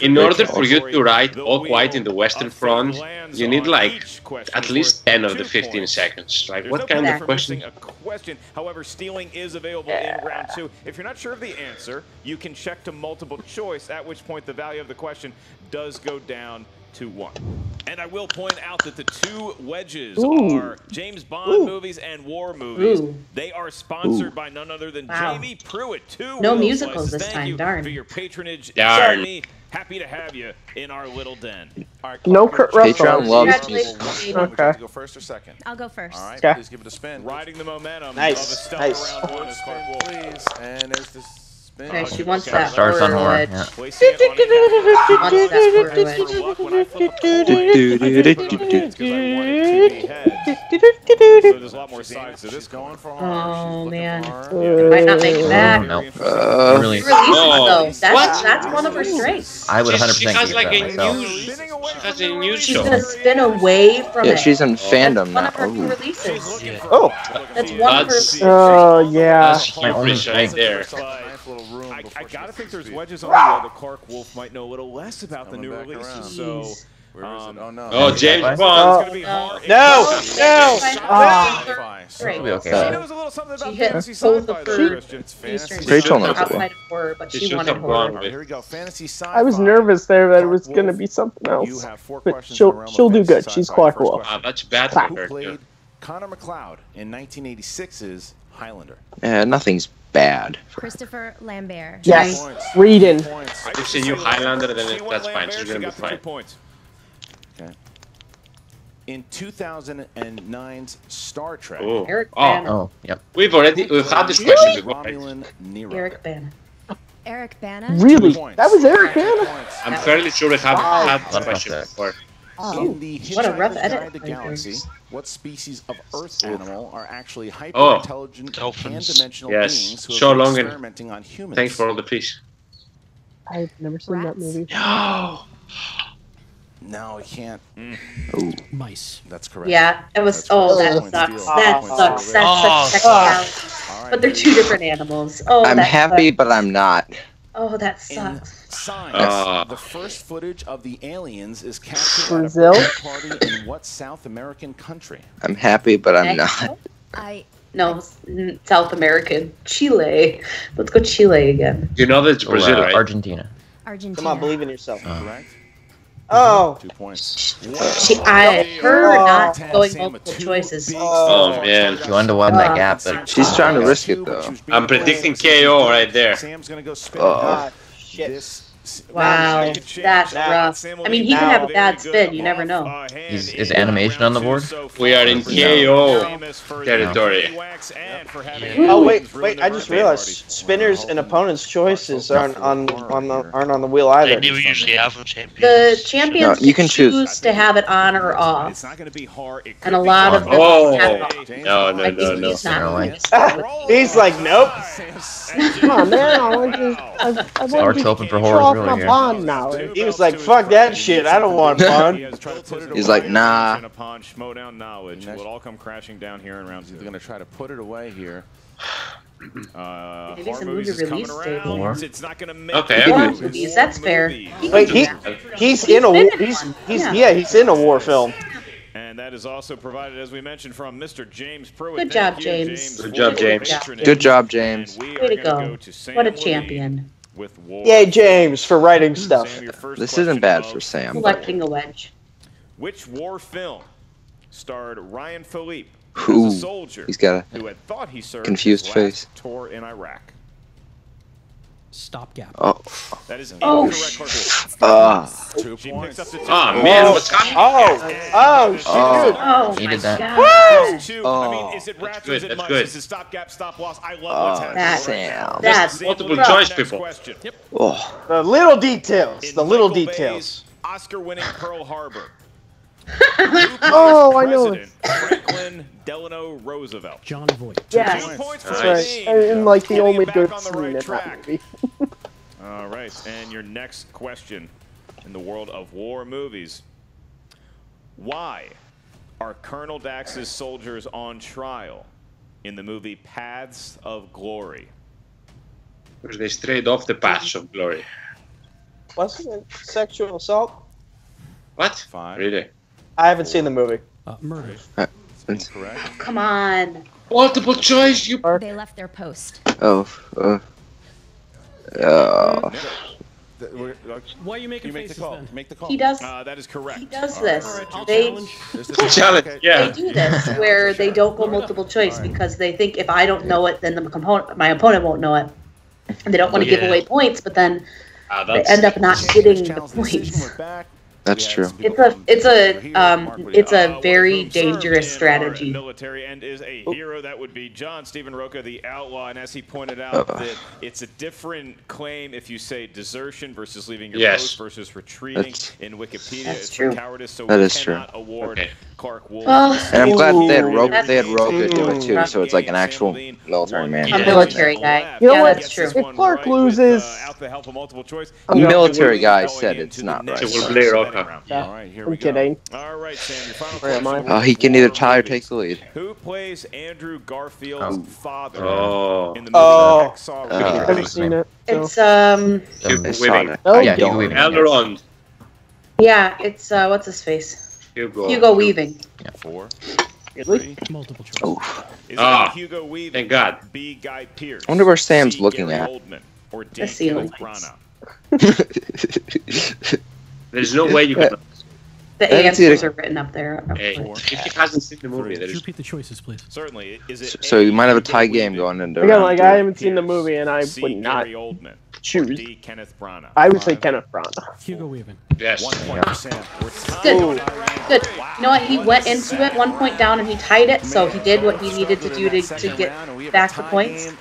in order for you to write All Quiet in the Western Front, you need like at least 10 of the 15 seconds. Like, what kind of question? However, stealing is available in round 2. If you're not sure of the answer, you can check to multiple choice, at which point the value of the question does go down to 1. And I will point out that the 2 wedges are James Bond movies and war movies. They are sponsored by none other than Jamie Pruitt. 2 No wheel musicals slices. this Thank time, you darn. for your patronage. Darn. Jamie, happy to have you in our little den. All right, No Clarke, Kurt which- Russell. Patreon loves Congratulations, people. Jaden. Would you Okay. like to go first or second? I'll go first. All right, Okay. please give it a spin. Riding the momentum Nice, of a stellar nice. round 1 is Clarke Wolfe. Please, and there's the spin. Okay, she wants Okay. that Starts on horror horror. wedge. Yeah. Placing it on a Wants that horror wedge. When I flip a coin, I put it on the kids 'cause I want it to be heads. So there's a lot more sides to this. She's going for Oh, horror. She's man. looking for horror. Might not make it back. No. Uh, Really, She releases, Oh. though. What? That's one of her strengths. I would She 100% has keep like that a myself. news That's a new She's show. gonna spin away from it. Yeah, she's in fandom One now. of her new Ooh. releases. Oh, That's one of her. Oh yeah. That's hubris right there. I gotta think there's wedges on the wall that Clarke Wolfe might know a little less about the new releases. So, Where is it? Oh no. Oh, James it's Bond. gonna be hard. No, no. Great. She knows a little something about She hit fantasy both of sci-fi. her there, Christian. Rachel knows it well. outside of horror, but She she should wanted have horror. gone Here with. we go. Fantasy sci-fi. I was nervous there that it was Clarke gonna Wolfe, be something You else. have 4 But questions in the realm she'll of do fantasy good. She's sci-fi. Clarke First Wolfe. question. That's bad Clarke. for her. Who played Connor McLeod in 1986's Highlander? Nothing's bad. Christopher Lambert. Yes. Points. Reading. Points. If she knew Highlander, then that's fine. She's gonna be fine. Points. Okay. In 2009's Star Trek, Oh, Eric oh, Bana. Oh, yep. we've had this question before. right? Romulan Nero. Eric Bana. Eric Bana. Really? 2 points. That was Eric Bana? Points. I'm fairly sure we have had Wow. this question before. In the What a rough Hitchhiker's edit. Guide to the Galaxy, what species of Earth animal are actually Oh, hyper-intelligent dolphins. pan-dimensional Yes. beings who So have been long and- experimenting on humans? Thanks for all the fish. I've never seen that Rats. movie. No. No, I can't. Mice. That's correct. Yeah, it was. That's Oh, correct. that Point sucks. steal. That Point sucks. steal. That's such technicality. All right, But they're here two we go. different animals. Oh, I'm that happy, sucks. but I'm not. Oh, that In sucks. Signs, the first footage of the aliens is captured Brazil? at a birthday party in what South American country? I'm happy, but I'm Mexico? not. No, South American. Chile. Let's go Chile again. You know that's Brazil, right? Argentina. Argentina. Come on, believe in yourself. Correct? Oh, 2 points. Her Oh. not going multiple choices. Oh, man. You wanted to widen that gap, but She's trying to risk it, though. I'm predicting KO right there. Sam's gonna go spin. God, shit. This Wow, that's rough. I mean, he can have a bad spin. You never know. is animation on the board? We are in KO territory. Oh wait! I just realized spinners and opponents' choices aren't on the wheel They either. do usually have a champion. The champions No, you can choose. to have it on or off, It's not going to be hard. It and a could be lot of hard. them Oh. have it off. No, I think no. he's not. He's like, nope. Come on, man. I want to Starts open for show horror off really my here. Bond knowledge. He was like, fuck that shit. I don't want fun. He's like, nah. Upon Schmoedown knowledge, will all come crashing down here in round 2. They're gonna try to put it away here. Maybe Horror some movies movie is coming release around. date. It's not going to make Okay, it. Horror movies, that's fair. Wait, he's in a he's in a war film. And that is also provided, as we mentioned, from Mr. James Pruitt. Good job, Thank you, James. Good job, for your James. patronage. Good job, James. And we Way are to gonna go. to Samm What a Levine champion. With War. Yay, James, for writing stuff. Samm, your first This question isn't bad of for Sam. Collecting a wedge. Which war film starred Ryan Philippe as Ooh, a soldier he's got a who had thought he served confused his last face. tour in Iraq? Stopgap. Oh, That is Oh, incorrect. Clarke Wolfe. 2 She points. picks up the 2 Oh, points. man, what's coming? Oh, shoot. Oh, Needed that. God. Two. I mean, is it rats or is it That's mice? good. Is it stopgap, stop loss? I love what's happening That's- right now. That's Multiple rough. choice, Next people. question. oh. The little details. In The little Michael details. Bay's Oscar-winning Pearl Harbor. Oh, I know it. President Franklin Delano Roosevelt. John Voight. Yes. 2 points for That's Nice. right. And like the Getting only back good on the scene right in that track. movie. All right, and your next question in the world of war movies. Why are Colonel Dax's soldiers on trial in the movie Paths of Glory? Because they strayed off the paths of glory. Wasn't it sexual assault? What? 5. Really? I haven't seen the movie. Murder. Incorrect. Come on. Multiple choice, you. They left their post. Oh. Why are you making You make the faces call. then? Make the call. He does. That is correct. He does this. I'll They challenge. There's the Challenge, Okay. yeah. they do this where they don't go multiple choice because they think if I don't know it, then my opponent won't know it, and they don't want to give Yeah. away points. But then they That's end up not getting the Challenge decision. points. We're back. That's true. It's a very Boom dangerous served in our strategy. Military and is a hero. That would be John Stephen Roca, the outlaw. And as he pointed out, that it's a different claim if you say desertion versus leaving your Yes. post versus retreating. That's- In Wikipedia, That's it's true. for cowardice. So That we is true. cannot award Okay. Clarke Wolfe. And I'm glad they had rope. That's- They had Roka do it too, so it's like an actual military man. A military guy. You know Yeah, what? that's true. If Clarke loses, A military guy said it's not right. It will play Roka. Yeah, All right, here I'm we go. kidding. All right, Sam, your final Where am question. I? He can either tie or take the lead. Who plays Andrew Garfield's father in the movie Oh. Hacksaw I've Ridge? never seen it. So. It's I saw Weaving. that. Oh, Yeah, don't. Hugo Weaving. Elrond. yeah, it's what's his face? Hugo Weaving. 4. Really? Multiple choice. Is Ah, it Hugo Weaving? thank God. B. Guy Pearce. I wonder where Sam's C. looking Gary at. Oldman, or D. The ceiling Kenneth lights. Branagh? There's no way you can. The That's answers it. are written up there. Hey, if he hasn't seen the movie, Could you there's repeat the choices, please? Certainly. Is it So you might have a Hugo tie game Weaving, going into Again, round like three. I haven't seen the movie, and I C. would not Gary Oldman, or choose. D. Kenneth Branagh? I would say Kenneth Branagh. Hugo Weaving. yes. 1 point for Sam. We're tied. Good. Good. You know what? He went into it 1 point down and he tied it, so he did what he needed to do to get back the points.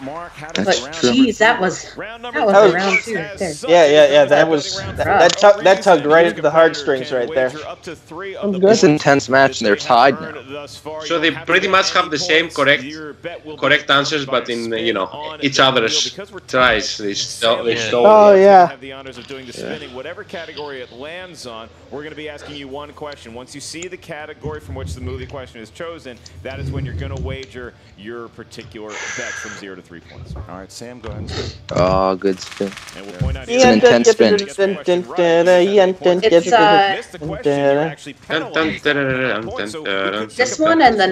But geez, that was a round 2 right there. Yeah. That was that tugged right at the heartstrings right there. It's an intense match, and they're tied now. So they pretty much have the same correct answers, but in each other's tries. They stole. Oh yeah. Have the honors of doing the spinning. Whatever category it lands on, we're going to be asking you one question. Once you see the category from which the movie question is chosen, that is when you're going to wager your particular bet from 0 to 3 points. All right, Sam, go ahead and spin. Oh, good spin. And we'll point out It's an intense spin. It's this one and the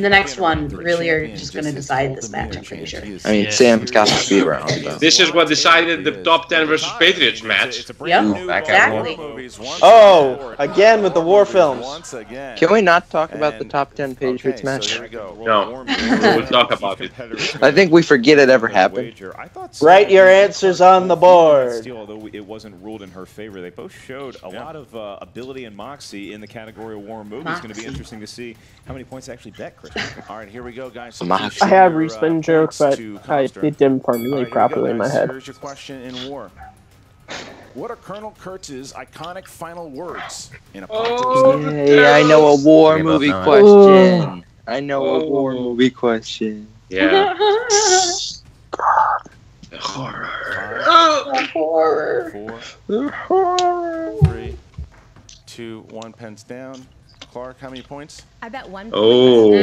next one really are just going to decide this match. I'm pretty sure. I mean, Sam's got the speed round. Though. This is what decided the top 10 versus Patriots match. Yep, Back at exactly. Oh, again with the war films. Once again. Can we not talk about the top 10 Patriots match? No, we'll talk about it. I think we forget it ever happened. Write your answers on the board. Although it wasn't ruled in her favor, they both showed a lot of ability and moxie in the category of war movie. It's going to be interesting to see how many points they actually bet, Chris. All right, here we go, guys. I have respin jokes, but it didn't formulate properly in my head. Here's your question in war. What are Colonel Kurtz's iconic final words in Apocalypse? Yeah, I know a war We both movie know it. question. I know a war movie question. Yeah. Horror. 4, 3, 2, 1, pens down. Clarke, how many points? I bet 1 point. Oh. I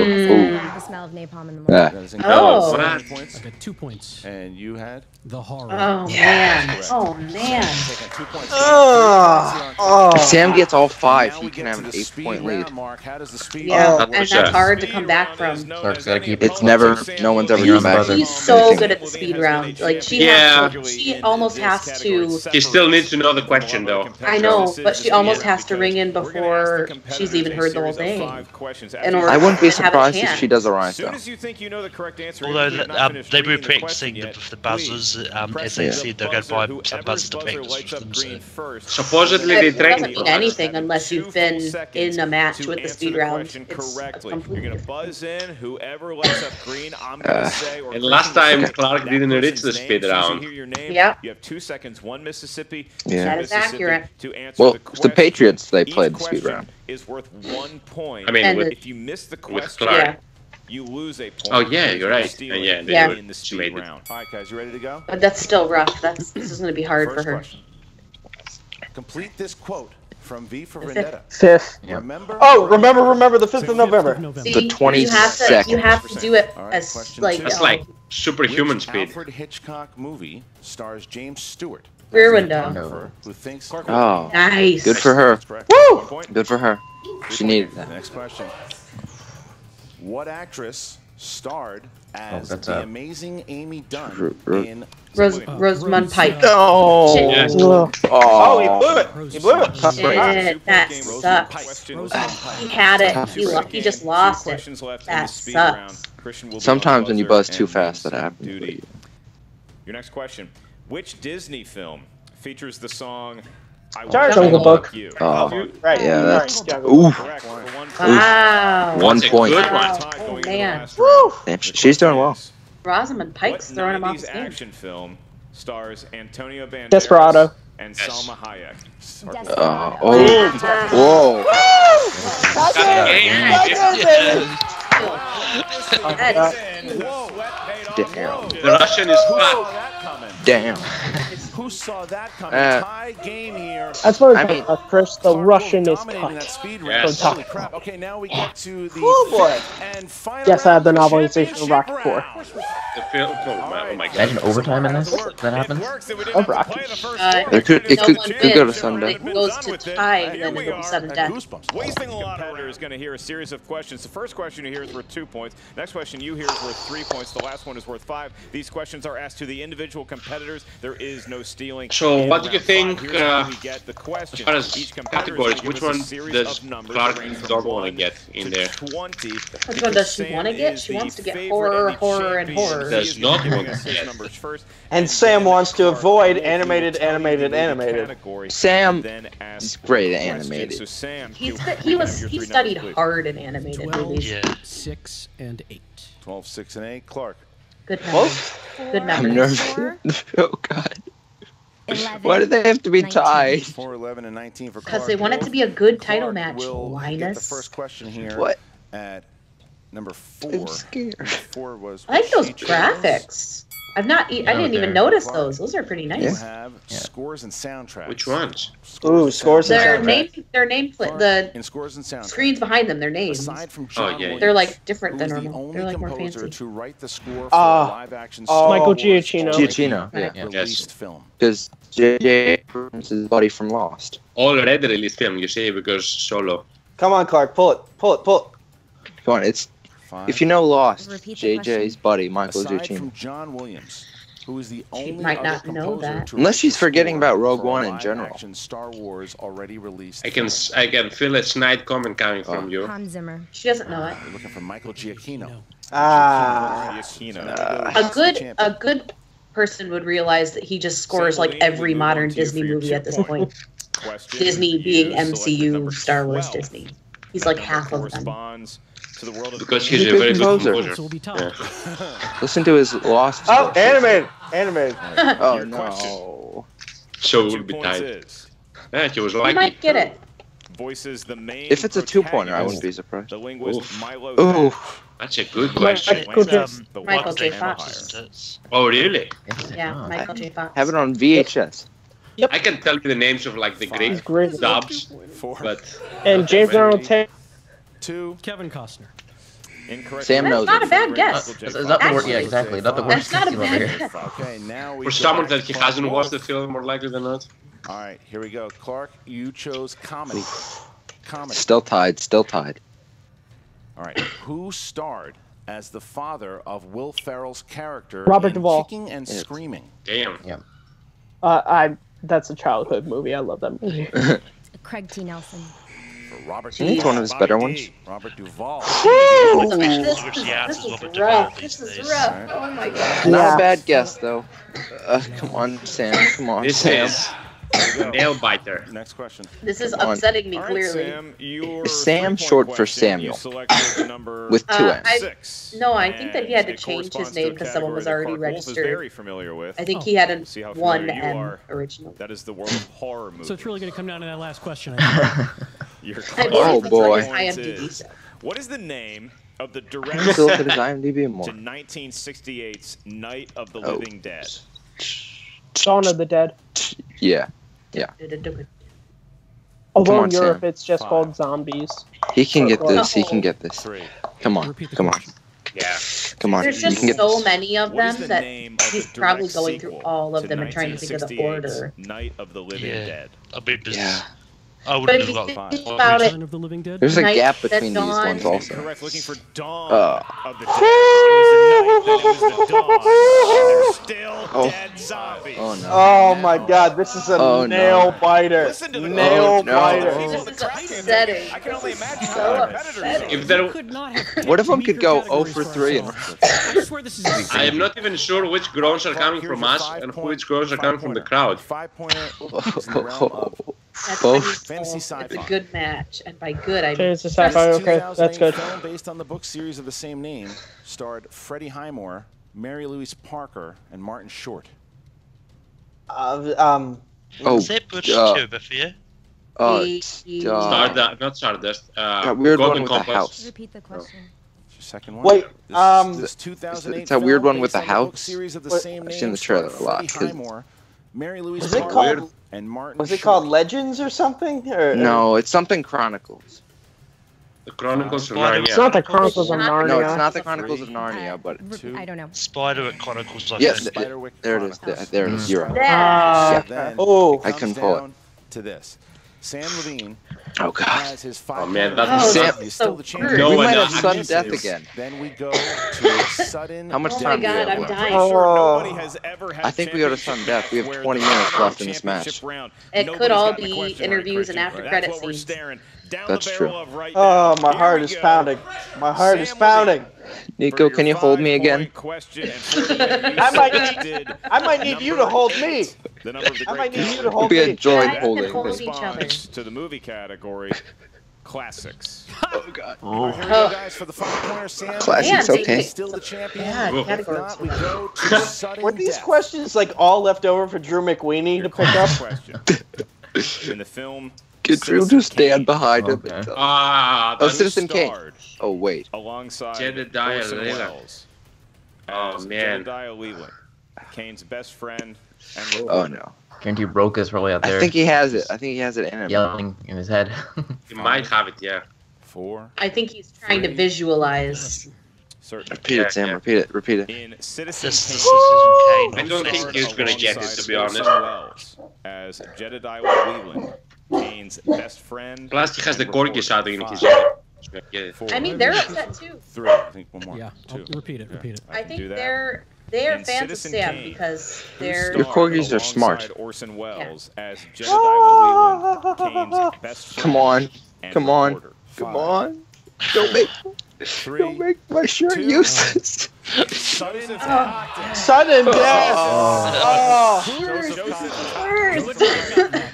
love the smell of napalm in the morning. Yeah. That is Oh. incorrect. How many I points? got 2 points. And you had? The horror. Oh man. Oh man. Taking 2 points. If Sam gets all 5, he can have an 8-point lead. Mark, how does the speed Yeah, round and work? that's hard to come back from. Clarke's got to keep It's never, no one's ever You're come on the back. buzzer. She's so good at the speed round. Like she Yeah. she almost has to. She still needs to know the question, though. I know, but she almost has to ring in before she's even heard the whole thing. In order I wouldn't be to have a surprised if chance. she does it right, As soon though. as you think you know the correct answer, Although if you have not finished they were reading the practicing question yet, the buzzers, as they Yeah. said, they're going to buy some Whoever's buzzers to buzzer practice lights with up them. green So. first. Supposedly It they doesn't train mean anything unless you've been in a match with the answer speed the round. question It's correctly. completely You're gonna buzz in. Whoever lights up green, I'm gonna say. Or And last time Clarke that didn't reach person's the name. speed As soon as you round. hear your name, Yep. You have 2 seconds. 1 Mississippi. Yeah. That 2 is Mississippi accurate. to answer Well, the it's question. the Patriots, they Each played the speed question round. is worth 1 point. I mean, And with, if you miss the with question, Clarke. Yeah. you lose a point. Oh, yeah, you're right. Steal And yeah, it they Yeah. were- in the she speed made it. round. All right, guys, you ready to go? But that's still rough. This is going to be hard for First her. question. Complete this quote from V for Is it- Vendetta. 5th. Remember? Oh, remember the 5th of November. See, The you 22nd. have to do it All right, as question like two. That's like superhuman Which speed. Alfred Hitchcock movie stars James Stewart? Rear as a window. photographer Who thinks? Oh, Nice. good for her. That's correct. Woo! 1 point. Good for her. She needed that. Next question. What actress starred as that's the a- amazing Amy Dunn in Rosamund Pike. Oh. Shit. Oh, he blew it. He blew it. Shit, that sucks. He had it. He just lost it. That sucks. Sometimes when you buzz too fast, that happens. Duty. Your next question. Which Disney film features the song I Want Jungle to Book. Love You? Oh, Right. yeah, that's Jungle oof. Correct for 1 point. Wow. 1 That's a point. good Wow. one. Oh, Going into the man. last round. Damn, she's doing well. Rosamund Pike's What throwing him off 90s his game. action film stars Antonio Banderas Desperado. and Salma Hayek. Whoa. Damn. The Russian is back. Damn. Who saw that coming? Tie game here. That's what I'm talking about, Chris. The Russian is Dominating that cut. speed Yes. round. Holy crap. Okay, now we get to the fifth and final Yes, I have the round of novelization of Rocky championship 4. round. The film. Oh my god. Imagine overtime in this. That happens. Oh, Rocky. It could go to Sunday. It goes to tie, and then it goes to sudden death. Wasting a lot of competitor is going to hear a series of questions. The first question you hear is worth 2 points. Next question you hear is worth 3 points. The last one is worth 5. These questions are asked to the individual competitors. There is no stealing. So, what do you think, we get the question. as far as Each categories, which one does Clarke don't want to get in there? 20. Which one does she want to get? She wants to get horror, horror, and horror. Does not want to get. And Sam wants to avoid animated. Sam is great at animated. He studied hard in animated 12, movies. 6, and 8. 12, 6, and 8. Clarke. Good memory. Good I'm memory. nervous. Oh god. Why do they have to be tied? 4, 11, and 19 for Clarke. Because they want it to be a good title Clarke match, will get the Linus. first question here. What? At number 4. I'm scared. Number 4 was. I like those She Chose. graphics. I didn't even notice those. Those are pretty You nice. have scores and soundtracks. Which ones? Ooh, scores and Their soundtrack. name, the In scores and soundtracks. screens behind them, their names. Aside from John Williams, They're like different who than was the normal. only They're like more composer fancy. to write the score for a live-action Star Michael Wars Giacchino. Giacchino, already yeah. released film. Because J.J. Abrams is buddy from Lost. Already released film, you see, because Solo. Come on, Clarke, pull it. Come on, it's if you know Lost, Repeat the J.J.'s buddy, Michael Aside Giacchino. from John Williams, who is the only might other not know composer that. to Unless write she's the forgetting score about Rogue for a One in general. live-action Star Wars already released. I can feel a snide comment coming from you. Hans Zimmer. She doesn't know it. We're looking for Michael Giacchino. A good person would realize that he just scores like every modern Disney movie at this point. Disney being MCU, Star Wars, Disney. He's like half of them. Because he's a very good composer. Listen to his Lost. Oh, animated. Oh no. So it will be tied. Yeah, he was You lucky. might get it. Voices the main If it's a 2-pointer, I wouldn't be surprised. The linguist Milo. Ooh. That's a good question. Michael J. Fox. Oh, really? Yeah, Michael J. Fox. Have it on VHS. I can tell you the names of like the He's great great. dubs, but And James Arnold Taylor. 2. Kevin Costner. Incorrect. Sam That's knows not it. a bad guess. That's not the word. Yeah, Actually, exactly. Not the word. That's not a bad guess. Okay, now we for go someone back that he to hasn't Clarke watched the Wolfe. film, more likely than not. All right, here we go. Clarke, you chose comedy. Comedy. Still tied. All right, who starred as the father of Will Ferrell's character Robert in Duvall. Kicking and Screaming? Damn. Yeah. That's a childhood movie. I love that movie. Craig T. Nelson. For Robert It's one of his better ones. Robert Duvall. This is rough. This is rough. Oh my god. Not a bad guess though. Come on, Sam. Come on, This Sam. is a nail biter. Next question. This is Come on. upsetting me All right, clearly. Sam, your Is Sam 3-point short for question, you Samuel? selected number With 2 M's. 6. No, I think that he had to And it change his corresponds name to a because someone was category already that Clarke Wolfe is registered. very familiar with. I think he had See how a 1 familiar you M are. original. That is the world of horror movie. So it's really going to come down to that last question. I think. Your I question believe that's boy. what his IMDb is, said. what is the name of the I'm direct still look at his sequel IMDb more. to 1968's Night of the Oh. Living Dead? Dawn of the Dead. Yeah. Although on, in Europe Sam. it's just 5. called Zombies. He can get this. He can get this. 3. Come on. Repeat the Come on. question. Yeah. Come on. There's You just can get so this. many of What is them the that name of he's the probably direct going through sequel all of to them and trying to think of the 1968's order. Night of the Living Yeah. Dead. I'll be busy. Yeah. I But wouldn't if you have think got about it, Return of the Living Dead. There's a Night gap at between these dawn. ones also. Correct. Looking for Dawn Oh. of the Dead. It was the night that it was the dawn. And they're still Oh. dead zombies. Oh no. Oh my god, this is a Oh, no. nail biter. Listen to the Nail Oh, no. biter. people This is that track him. upsetting. I can only imagine So how the competitors upsetting. If there, Could not have What if one weaker could go categories 0 for 3 in ourselves. I swear this is I am not even sure which groans are coming from us and which groans are coming from the crowd. 5-pointer is in the realm of That's Both. pretty Fantasy cool. sci-fi. It's a good match, and by good I mean It's a sci-fi. Okay, that's 2008 good. film based on the book series of the same name, starred Freddie Highmore, Mary Louise Parker, and Martin Short. Oh, Say Tuba for you. Stardust, not Stardust. That weird Golden one with the Compass. house. Repeat the question. Second one. Wait, This 2008 it's that weird film one with based the on book house. series of the What? same I've name, seen the trailer starring a lot. Freddie Highmore, Mary Louise Was it Parker, called- and Martin Was it Short. called Legends or something? Or, No, it's something Chronicles. The Chronicles of Spider- Narnia. It's not the Chronicles of Narnia. No, it's not the Chronicles of Narnia, but I don't know. Spiderwick Chronicles, I yes, think. Spiderwick there it is. Chronicles. There it is. You're right. Yeah. Then Oh. it I comes couldn't pull it. down to this. Sam Levine Oh God. has his 5 Oh, man, points. that's- He's still the champion. No we one might have else. sudden death again. Then we go to sudden How much Oh time my do we God, have I'm left? dying. Nobody has ever had I think we go to sudden death. We have 20 minutes left in this match. It could all be interviews and after credit That's what we're scenes. staring down That's the true. barrel of right Oh, now. my Here heart we is go. pounding. My heart is Sam pounding. Nico, can you hold me again? I might need you to hold me. The number of the I might great need you to hold Be a me. joint Guys can holding. hold each other. response to the movie category. Classics. Oh God. Here we go, guys, for the 5-pointer. Sam Classics, Man, okay. is still the champion. Yeah, If categories. not, we go to sudden Were these death. questions like all left over for Drew McWeeny to pick up? Question. In the film, Get Drew to Citizen stand Kane behind him. Okay. Ah, Oh, that's Citizen Kane. starred Oh wait. alongside Jedediah Orson Leland. Welles Oh, as man. Jedediah Leland, Kane's best friend and Oh reporter. no. Guarantee broke is probably out there. I think he has it. I think he has it in him. yelling in his head. You might have it, yeah. 4. I think he's trying to visualize. Certainly. Repeat it, Sam. Yeah. Repeat it. Repeat it. In Citizen This Kane, Citizen Kane. I don't think starred he's gonna get it, alongside to be honest. Orson Welles as Jedediah Leland, Kane's best friend. Plus, he has the and corgi reporter. shouting in his 5, ear. Get it. 4, I mean, they're upset too. 3. I think one more. Yeah, I'll 2. repeat it. Repeat it. I can think do that. they're In fans of Citizen Sam Kane, because who they're. Your corgis are starred smart. alongside Orson Welles as Jedediah Leland, Kane's best friend. Come on. and Come on. reporter. Come on. Don't make 3. don't make my shirt 2. useless. Sudden Sudden death. Oh.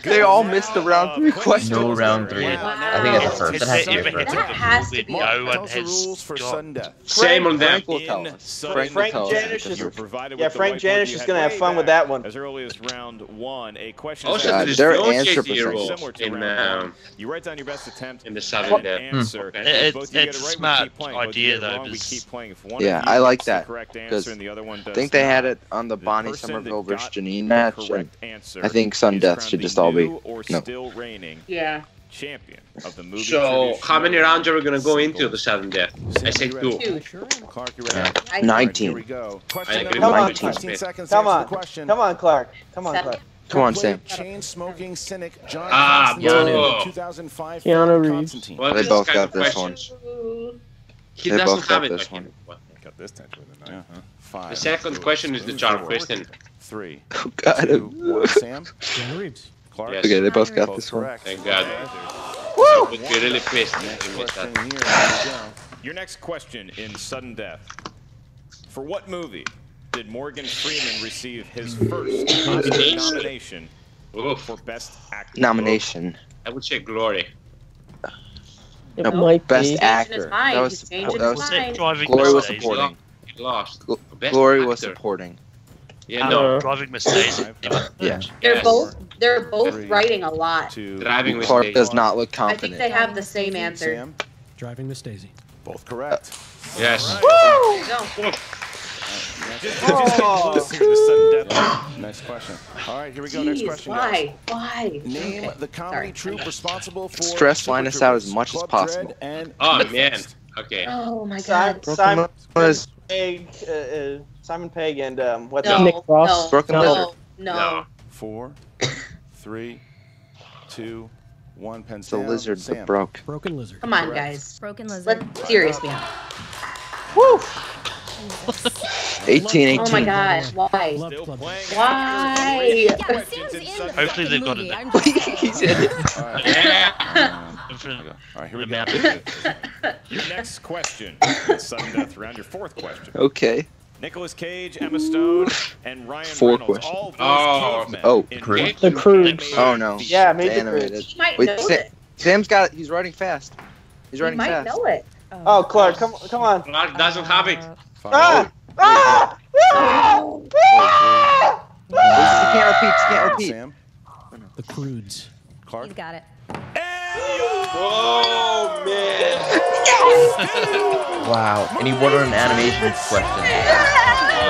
They all missed the round 3 question. No round 3. I think that's the first. That has to be the first. That has to be. No one Tells the rules has for got. sudden death. Same on them. Frank will tell us. Frank will tell us. Janish is- You're provided Yeah, with the Frank whiteboard Janish you is had gonna have way fun with back that one. As early as round 1, a question Also, is God, there's their no answer JT percentage. rules similar to in round 1. You write down your best attempt in the and sudden death. answer. Okay. If both you get It's it a right, we smart keep playing. Both idea, you get it though, wrong, we because- keep playing. If one Yeah, of you I like gets the that, correct because answer and the other one I does think they had not, it on the the Bonnie person Somerville that versus got Janine the match, and correct answer I think Sudden is Death crowned should the just all be new or no. still reigning Yeah. champion of the movie. So, trivia how many Schmoedown. rounds are we gonna go into the sudden death? I say 2. Two. Clarke, you ready? I think- Here 19. we go. I Question agree number with 1. you. 15 seconds to Come answer on. the question. Come on, Clark. Come on, Seven. Clark. Come on, Who Sam. played chain-smoking cynic John Ah, Constantine in bro. the 2005 Keanu film Reeves. Constantine? Well, They this both kind got of this question, one. He They doesn't both have got it. this like one. him. Got this tension with it. 5. The second question is the charm question. 3. Oh God. 2. 1. Sam. Keanu Reeves. Clarke. Yes. Okay, they both got Both this one. correct. Thank God. Woo! I would be really pissed Next if we missed question that. here. Here we go. Your next question in sudden death. For what movie did Morgan Freeman receive his first Oscar nomination Oof. for Best Actor? Nomination. I would say Glory. It No, might best be. Changing his actor. mind. That He's was changing that his was mind. Driving Glory was Miss Daisy. supporting. He lost. Gl- Best Glory was actor. supporting. Yeah, no. Driving Miss Daisy. Yeah. They're Yes. both 3, writing a lot. 2. Driving Miss Clark Daisy. does not look I think confident. they have the same answer. Sam. Driving Miss Daisy. Both correct. Yes. There you go. Just close to the sudden death. Next question. All right, here we go. Next Jeez, question, guys. why? Why? Name Okay. the comedy Sorry. troupe responsible for Stress Super line us out as Troopers, much as Club possible. Dread, and Oh, Manifest. man. Okay. Oh my Simon, God. Simon Was Pegg, Simon Pegg and what's No, his Nick Frost. no, Broken no, Lizard. no. 4, 3, 2, 1. Pens the down. lizard Sam. that broke. Broken Lizard. Come on, Correct. guys. Broken Lizard. Let's serious me out. Woo! 18. Oh my God. Why? Love Still Club. playing. Why? Yeah, Questions Sam's in in the sudden Hopefully they've got movie. it. I'm just saying. He's in it. All right. Yeah. All right, here we The go. map. Your next question in sudden death round. Your fourth question. Okay. Nicolas Cage, Emma Stone, and Ryan Four Reynolds questions. all voiced Oh. cavemen Oh. in Croods. what The movie Croods. animated Oh no. feature? Yeah, maybe Animated. He might Wait, know it. Sam's got it. He's writing fast. He's He writing might fast. know it. Oh, Clark, come on. Clark doesn't have it. Ah! Ah! Ah! Ah! He can't repeat. He can't repeat. Sam. the Crudes. Clarke? You got it. Oh, man. Wow. And he wanted an animation question.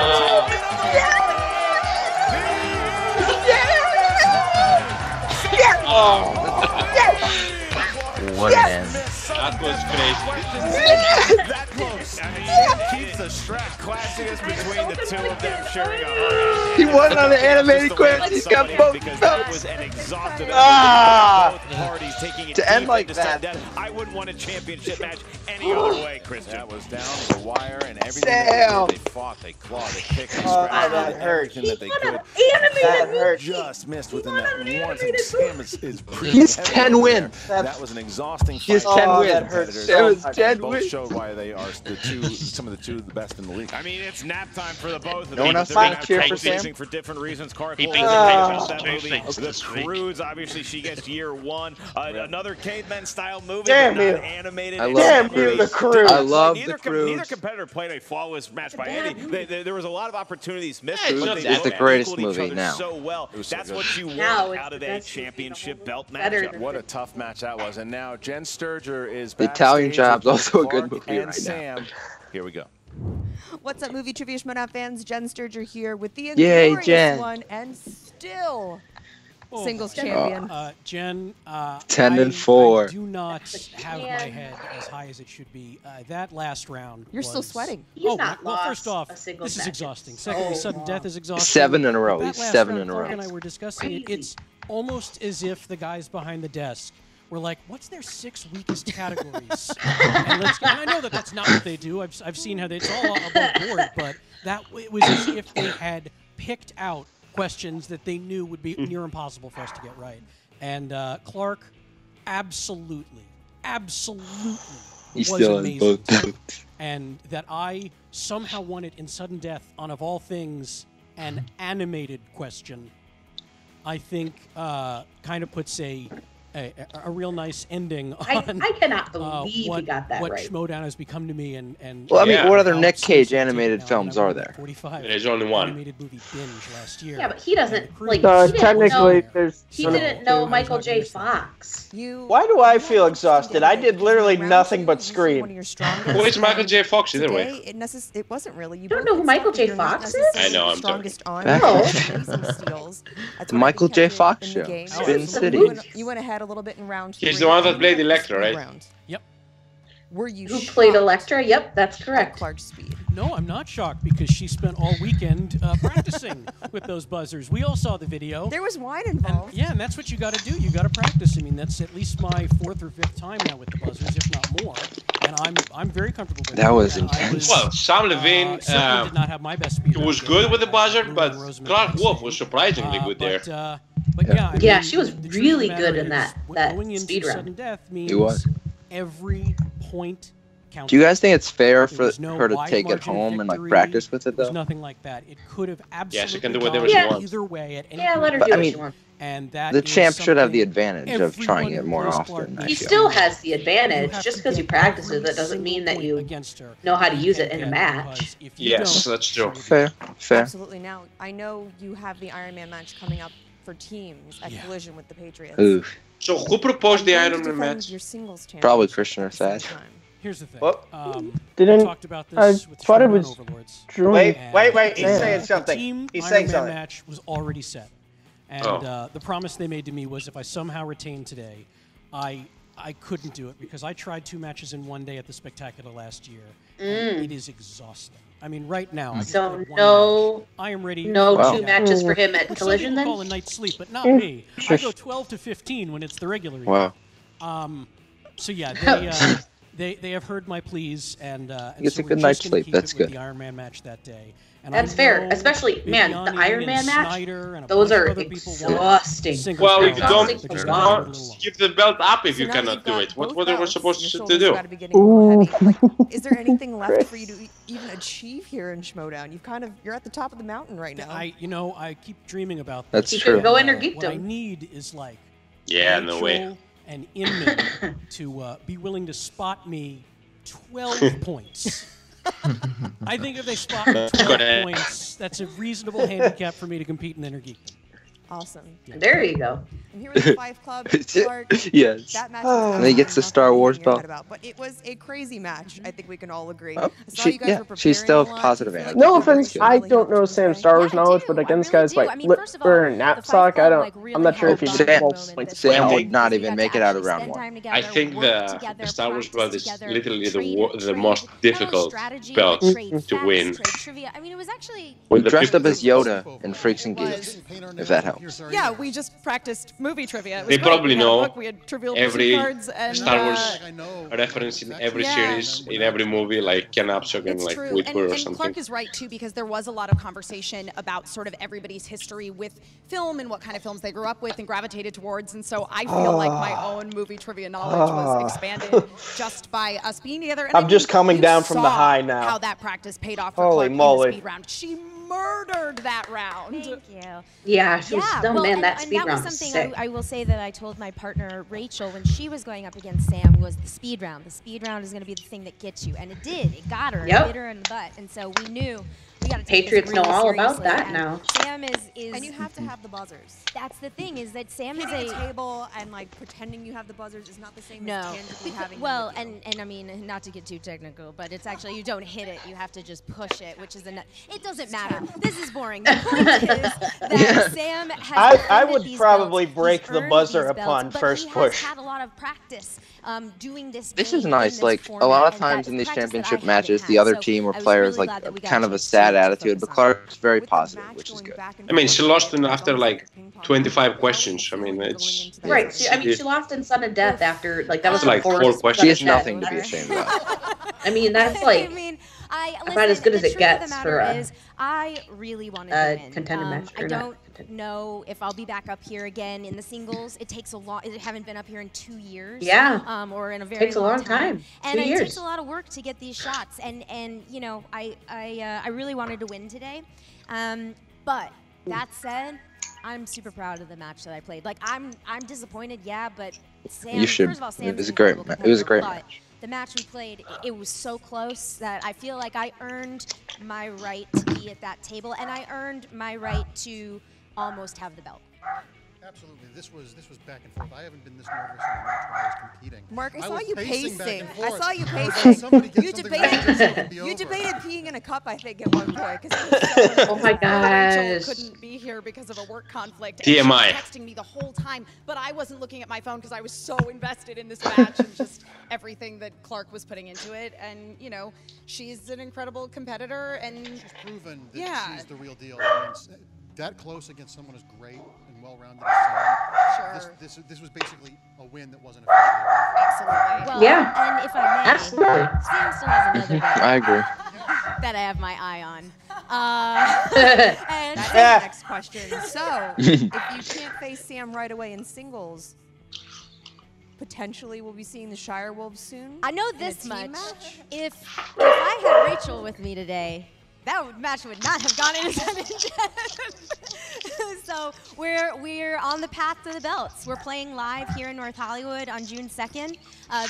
What an end. That was crazy. That close. I mean, Sam keeps the strap classiness between the two of them sharing a heart. He won on an animated question. He's got both because that was belts. an exhaustive Ah! both parties taking it To end deep like into sudden that. death. I wouldn't want a championship match any other way, Christian. That was down to the wire and everything Sam. they fought, they clawed, they kicked, they Oh, scratched, that they did hurt. everything that they could. That hurt. Just missed within that one. Sam is He has heavy 10 over wins. there. That was an exhausting He has fight. 10 Oh, wins. that hurts Competitors. so It was much. 10 Both wins. showed why they are some of the best in the league. I mean, it's nap time for the both of them. No one but else they're gonna might cheer have for trouble Sam? for different reasons. Clarke He Wolfe beat is the about Patriots that two movie. things The this week. Crudes, obviously, she gets year one. Another caveman style movie, Damn but you. not animated. I It's love Damn the you, the Crudes. Crudes. I love the Neither Crudes. competitor played a flawless match by any. There was a lot of opportunities missed. Yeah, it's but not they that. It's both the greatest equaled each movie other now. So well. It was so That's good. what you Now want it's out of the a best movie in the championship whole belt better matchup. than- What a tough match that was. And now Jen Sturger is The backstage Italian Job's with also a good Clarke movie and right now. Sam. Here we go. What's up, Movie Trivia Schmoedown fans? Jen Sturger here with the Yay, inglorious Jen. one and still Oh, singles my champion. Jen, 10 and I 4. do not have my head as high as it should be. That last round. You're still was- sweating. He's Oh, not well, lost first off, a singles this is match. exhausting. Secondly, So sudden death is exhausting. 7 in a row. That He's last 7 round, in a Clarke row. and I were discussing it. It's almost as if the guys behind the desk were like, what's their 6 weakest categories? and I know that that's not what they do. I've seen how it's all above board, but it was as if they had picked out questions that they knew would be near impossible for us to get right. And Clarke, absolutely He was still has amazing. both belts. And that I somehow won it in sudden death on, of all things, an animated question, I think kind of puts a real nice ending on I cannot believe what, he got that what right. Schmoedown has become to me. And Well, I mean, Yeah. what other how Nick Cage seriously animated taken films now. are I there? 45 There's only one. animated movie binge last year. Yeah, but he doesn't like. No, he didn't technically, know, there's. he no- didn't know I Michael was J. not gonna Fox. Why do I feel exhausted? I did literally nothing but scream. Who is Michael J. Fox either way? It wasn't really. You don't know who Michael J. Fox is? I know, I'm strongest on. Back No. That's The Michael J. Fox show. Spin City. You went ahead a little bit in round He's 3. the one that played Electra, right? Yep. Were you Who played shocked Electra? Yep, that's at correct. Clarke's speed? No, I'm not shocked because she spent all weekend practicing with those buzzers. We all saw the video. There was wine And, involved. yeah, and that's what you got to do. You got to practice. I mean, that's at least my 4th or 5th time now with the buzzers, if not more. And I'm very comfortable with it. That was And I intense. Well, Sam Levine, certainly did not have my best speed. he was round good game. with the buzzer, Blue but and Rosemary Clarke Lane. Wolfe was surprisingly good there. But yeah, I Yeah, mean, she was the truth really of the matter good in is, that going into speed round. sudden death means He was. every point counted. Do you guys think it's fair There for was no her to wide take it margin home and like victory. practice with it There's though? nothing like that. It could have absolutely she can do gone whatever she wants. either way at any Yeah, let her point. do I what mean, she wants. And that The is champ should have the something advantage of trying it more everyone often. plays I He feel. still has the You advantage. have Just to because you get practice it, every that doesn't mean single that point you against her. know how to You use can't it in a get match. because if you Yes, don't, that's true. Fair, fair. Absolutely. Now, I know you have the Iron Man match coming up for teams at Collision with the Patriots. Oof. So who proposed the Are you Iron going to Man defend match? your singles Probably championship Christian or at the same Thad. time? Here's the thing. What? Didn't- we talked about I this with the thought it Schmoedown was Overlords. Drew. Wait, And wait, he's Yeah. saying the something. team He's Iron saying Man something. match was already set. And the promise they made to me was if I somehow retained today, I couldn't do it because I tried 2 matches in one day at the Spectacular last year. And it is exhausting. I mean, right now, I just So played one no, match. I am ready. no for 2 that. matches for him at Which Collision some people call a then? night's sleep, but not me. I go 12 to 15 when it's the regular year. Wow. So yeah, they have heard my pleas, and It's so a we're good just night's gonna sleep. keep That's it with good. The Iron Man match that day. And That's I fair. know Especially, man, the Bibiani Iron Man and match, Snyder and a those bunch of are other people want exhausting. singles Well, if you matches. don't, They just want it a little give the belt up if So you now cannot you've do got it. What both were they belts, supposed your to shoulders do? gotta be getting a little heavy. Like, is there anything left for you to even achieve here in Schmoedown? You're at the top of the mountain right now. I keep dreaming about That's You true. could go What I Intergeekdom. need is like Yeah, no way. Rachel and Inman to be willing to spot me 12 points. I think if they spot me That's 12 good. points, that's a reasonable handicap for me to compete in Intergeekdom. Awesome. There you go. And here with the Five Club, Clarke, Yes. that match And he gets the Star Wars belt. but it was a crazy match. I think we can all agree. Oh, I saw you guys were she's preparing still a lot. positive I feel attitude. like No you offense, really I don't know Sam's Star Wars knowledge, but against guys like Lipper and Knapsack, I'm not sure if he's Sam would not even make it out of round 1. I think the Star Wars belt is literally the most difficult belt to win. I mean, it was actually. We dressed up as Yoda in Freaks and Geeks, if that helps. Yeah, we just practiced movie trivia. It was They great. probably We had a know book, we had trivial every cards and, Star Wars reference in every series, in every movie, like Ken Upshock and like Whitworth or something. Clarke is right too, because there was a lot of conversation about sort of everybody's history with film and what kind of films they grew up with and gravitated towards, and so I feel like my own movie trivia knowledge was expanded just by us being together. And I'm just coming down from the high now. How that practice paid off for Holy Clarke moly. in the speed round. She murdered that round. Thank you. Yeah, she was still, well, man, that and speed that round was was something sick. I will say that I told my partner Rachel when she was going up against Sam was the speed round. The speed round is going to be the thing that gets you, and it did. It got her. Yep. It hit her in the butt, and so we knew we got to take Patriots this really know all about seriously, that and now. Sam is And you have to have the buzzers. That's the thing, is that Sam is Hitting a a table and like pretending you have the buzzers is not the same no. as tangibly having Well, them with you. and I mean, not to get too technical, but it's actually, you don't hit it, you have to just push it, which is it doesn't matter. This is boring. The point is that Sam has I earned would these probably belts. break He's the earned buzzer these upon belts, but first he push. has had a lot of practice doing this. This game is in nice. this Like, a format, lot of and times that in these practice that I championship haven't matches, had. the other So team or I was players really like glad that we got kind of a chance sad to attitude, but focus on it. Clarke's very positive, which is good. I mean, she lost after like 25 questions. I mean, it's Right. She lost in sudden death after that was like the 4 fourth questions. She has sudden death. nothing to be ashamed of. I mean, that's like I mean, about as good as the it truth of the gets matter for is, I really wanted to win. contender match. I Or don't not contender. know if I'll be back up here again in the singles. It takes a lot. I haven't been up here in 2 years. Yeah. Or in a very Takes a long time. time. And 2 it years. takes a lot of work to get these shots. And you know, I really wanted to win today. But that said, I'm super proud of the match that I played. Like, I'm disappointed, yeah, but Sam. You should. First of all, It Sam's was a an great. incredible It was a great competitor, match. but the match we played, it was so close that I feel like I earned my right to be at that table, and I earned my right to almost have the belt. Absolutely. This was back and forth. I haven't been this nervous in a match when I was competing. Mark, I saw was you pacing back pacing. and I forth. saw you I was pacing. like, somebody get You something debated. right so it can be You over. debated peeing in a cup, I think, at one point. So Oh my Rachel gosh. couldn't be here because of a work conflict. TMI. And she was texting me the whole time, but I wasn't looking at my phone because I was so invested in this match and just everything that Clarke was putting into it. And you know, she's an incredible competitor, and She's proven that Yeah. she's the real deal. I mean, that close against someone as great and well-rounded as Sam. Sure. This was basically a win that wasn't officially a absolutely. Well, Yeah. and if I may, Absolutely. Sam still has another belt I agree. that I have my eye on. and that's the next question. So, if you can't face Sam right away in singles, potentially we'll be seeing the Shire Wolves soon. I know in a this team much. match? If I had Rachel with me today, match would not have gone into sudden death. So we're on the path to the belts. We're playing live here in North Hollywood on June 2nd.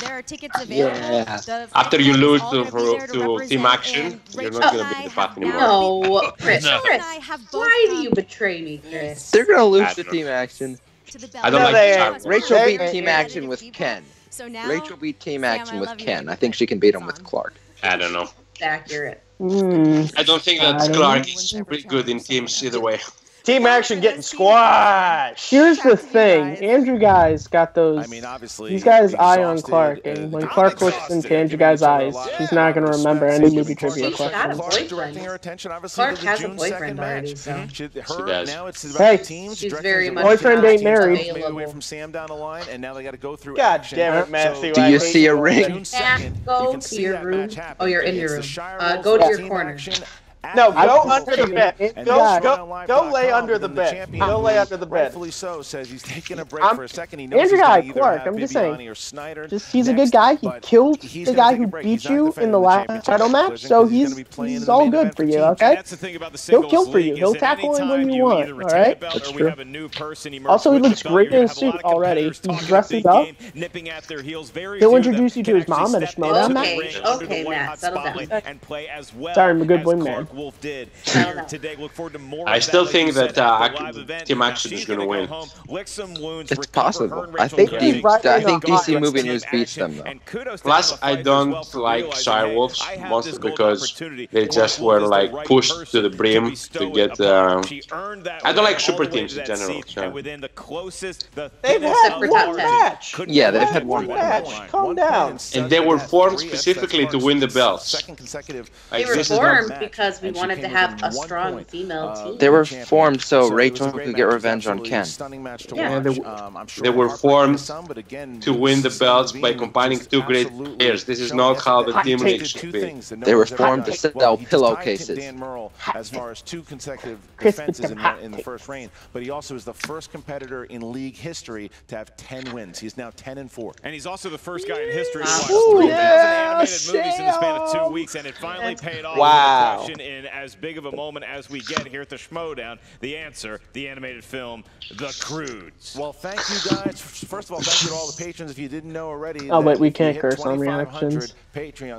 There are tickets available. Yeah. The After you Five lose Clubs is all gonna be there to represent, Team Action, and you're Rachel not going and to be I the path have anymore. No, Chris. No. Rachel and I have both Why do gone you betray me, Chris? They're gonna I lose don't to know. Team Action. to the I don't belt. like they- Star Wars. Rachel They- beat Team Action with Ken. So now, Rachel beat Team Sam, Action I with love you, Ken. but I think she can beat him it's with on. Clarke. I don't know. Accurate. I don't think that I don't Clarke know. is pretty good in teams either way. Team Action getting squashed. Here's the Back to you thing. guys. Andrew Guy's got those. I mean, obviously, These guys' eye on exhausted, Clarke, and when I'm Clarke looks exhausted, into Andrew giving Guy's each other a eyes, lot she's of not going to respect, remember and any giving movie Clarke trivia She's got a questions. Clarke boyfriend. directing her attention, obviously, Clarke to the has a June boyfriend 2nd already, match. so. She does. now it's about Hey. the teams. She's directing very her much Boyfriend attention ain't to married. teams away available. from Sam down the line, and now they got to go through God action. damn it, So, Matthew. Do I you hate see a you ring? June 2nd, Go you can to see your that room. match happen. Oh, you're in It's your the room. Shire Go Wolves to your team corner. action at No, the go Wolves under the Stadium. bed. And Go SmackDown lay Live.com under the within bed. champion Go lay who under the bed. Rightfully so says he's taking a break I'm- for a second. He knows Andrew he's Guy, gonna either Clarke, have I'm just saying. Bibiani or Snyder He's a next, good guy. He but killed he's the gonna guy take a who break. beat He's not you in defending the the last championship title match, because so he's gonna be playing in he's the all main good event for for you, teams. okay? That's the thing about the He'll singles kill for league you. is He'll that tackle him when anytime you want, either all retain right? a belt That's or we true. have a new person emerge Also, he with the looks belt, great you're in gonna his have a lot suit of already. competitors He talking a dresses big up. game, nipping at their heels. Very He'll few of them introduce you to can his mom actually at a step Schmoedown into the match. ring under the Okay, white Matt, hot settle spotlight down. and play as well Sorry, I'm a good as boy, Clarke man. Wolfe did here today. Look forward to more. I still think that Team Action is going to win. It's possible. I think DC Movie News beats them, though. Plus, I don't like Shire Wolves, mostly because they just were like pushed to the brim to get. I don't like super teams in general. So. They've had one match. Yeah, they've had one match. Calm down. And they were formed specifically to win the belts. They were formed because we wanted to have a strong female team. They were formed so Rachel could get revenge on Ken. Yeah. They were formed to win the belts by combining two great players. This is not how the team league should be. They were formed to sell pillowcases. As far as 2 consecutive defenses in the first reign, but he also is the first competitor in league history to have 10 wins. He's now 10-4. And he's also the first guy in history to watch 3,000 animated movies in the span of 2 weeks, and it finally paid off. Wow. With a question in as big of a moment as we get here at the Schmoedown. The answer, the animated film, The Croods. Well, thank you guys. First of all, thank you to all the patrons. If you didn't know already, oh wait, we can't curse on reactions.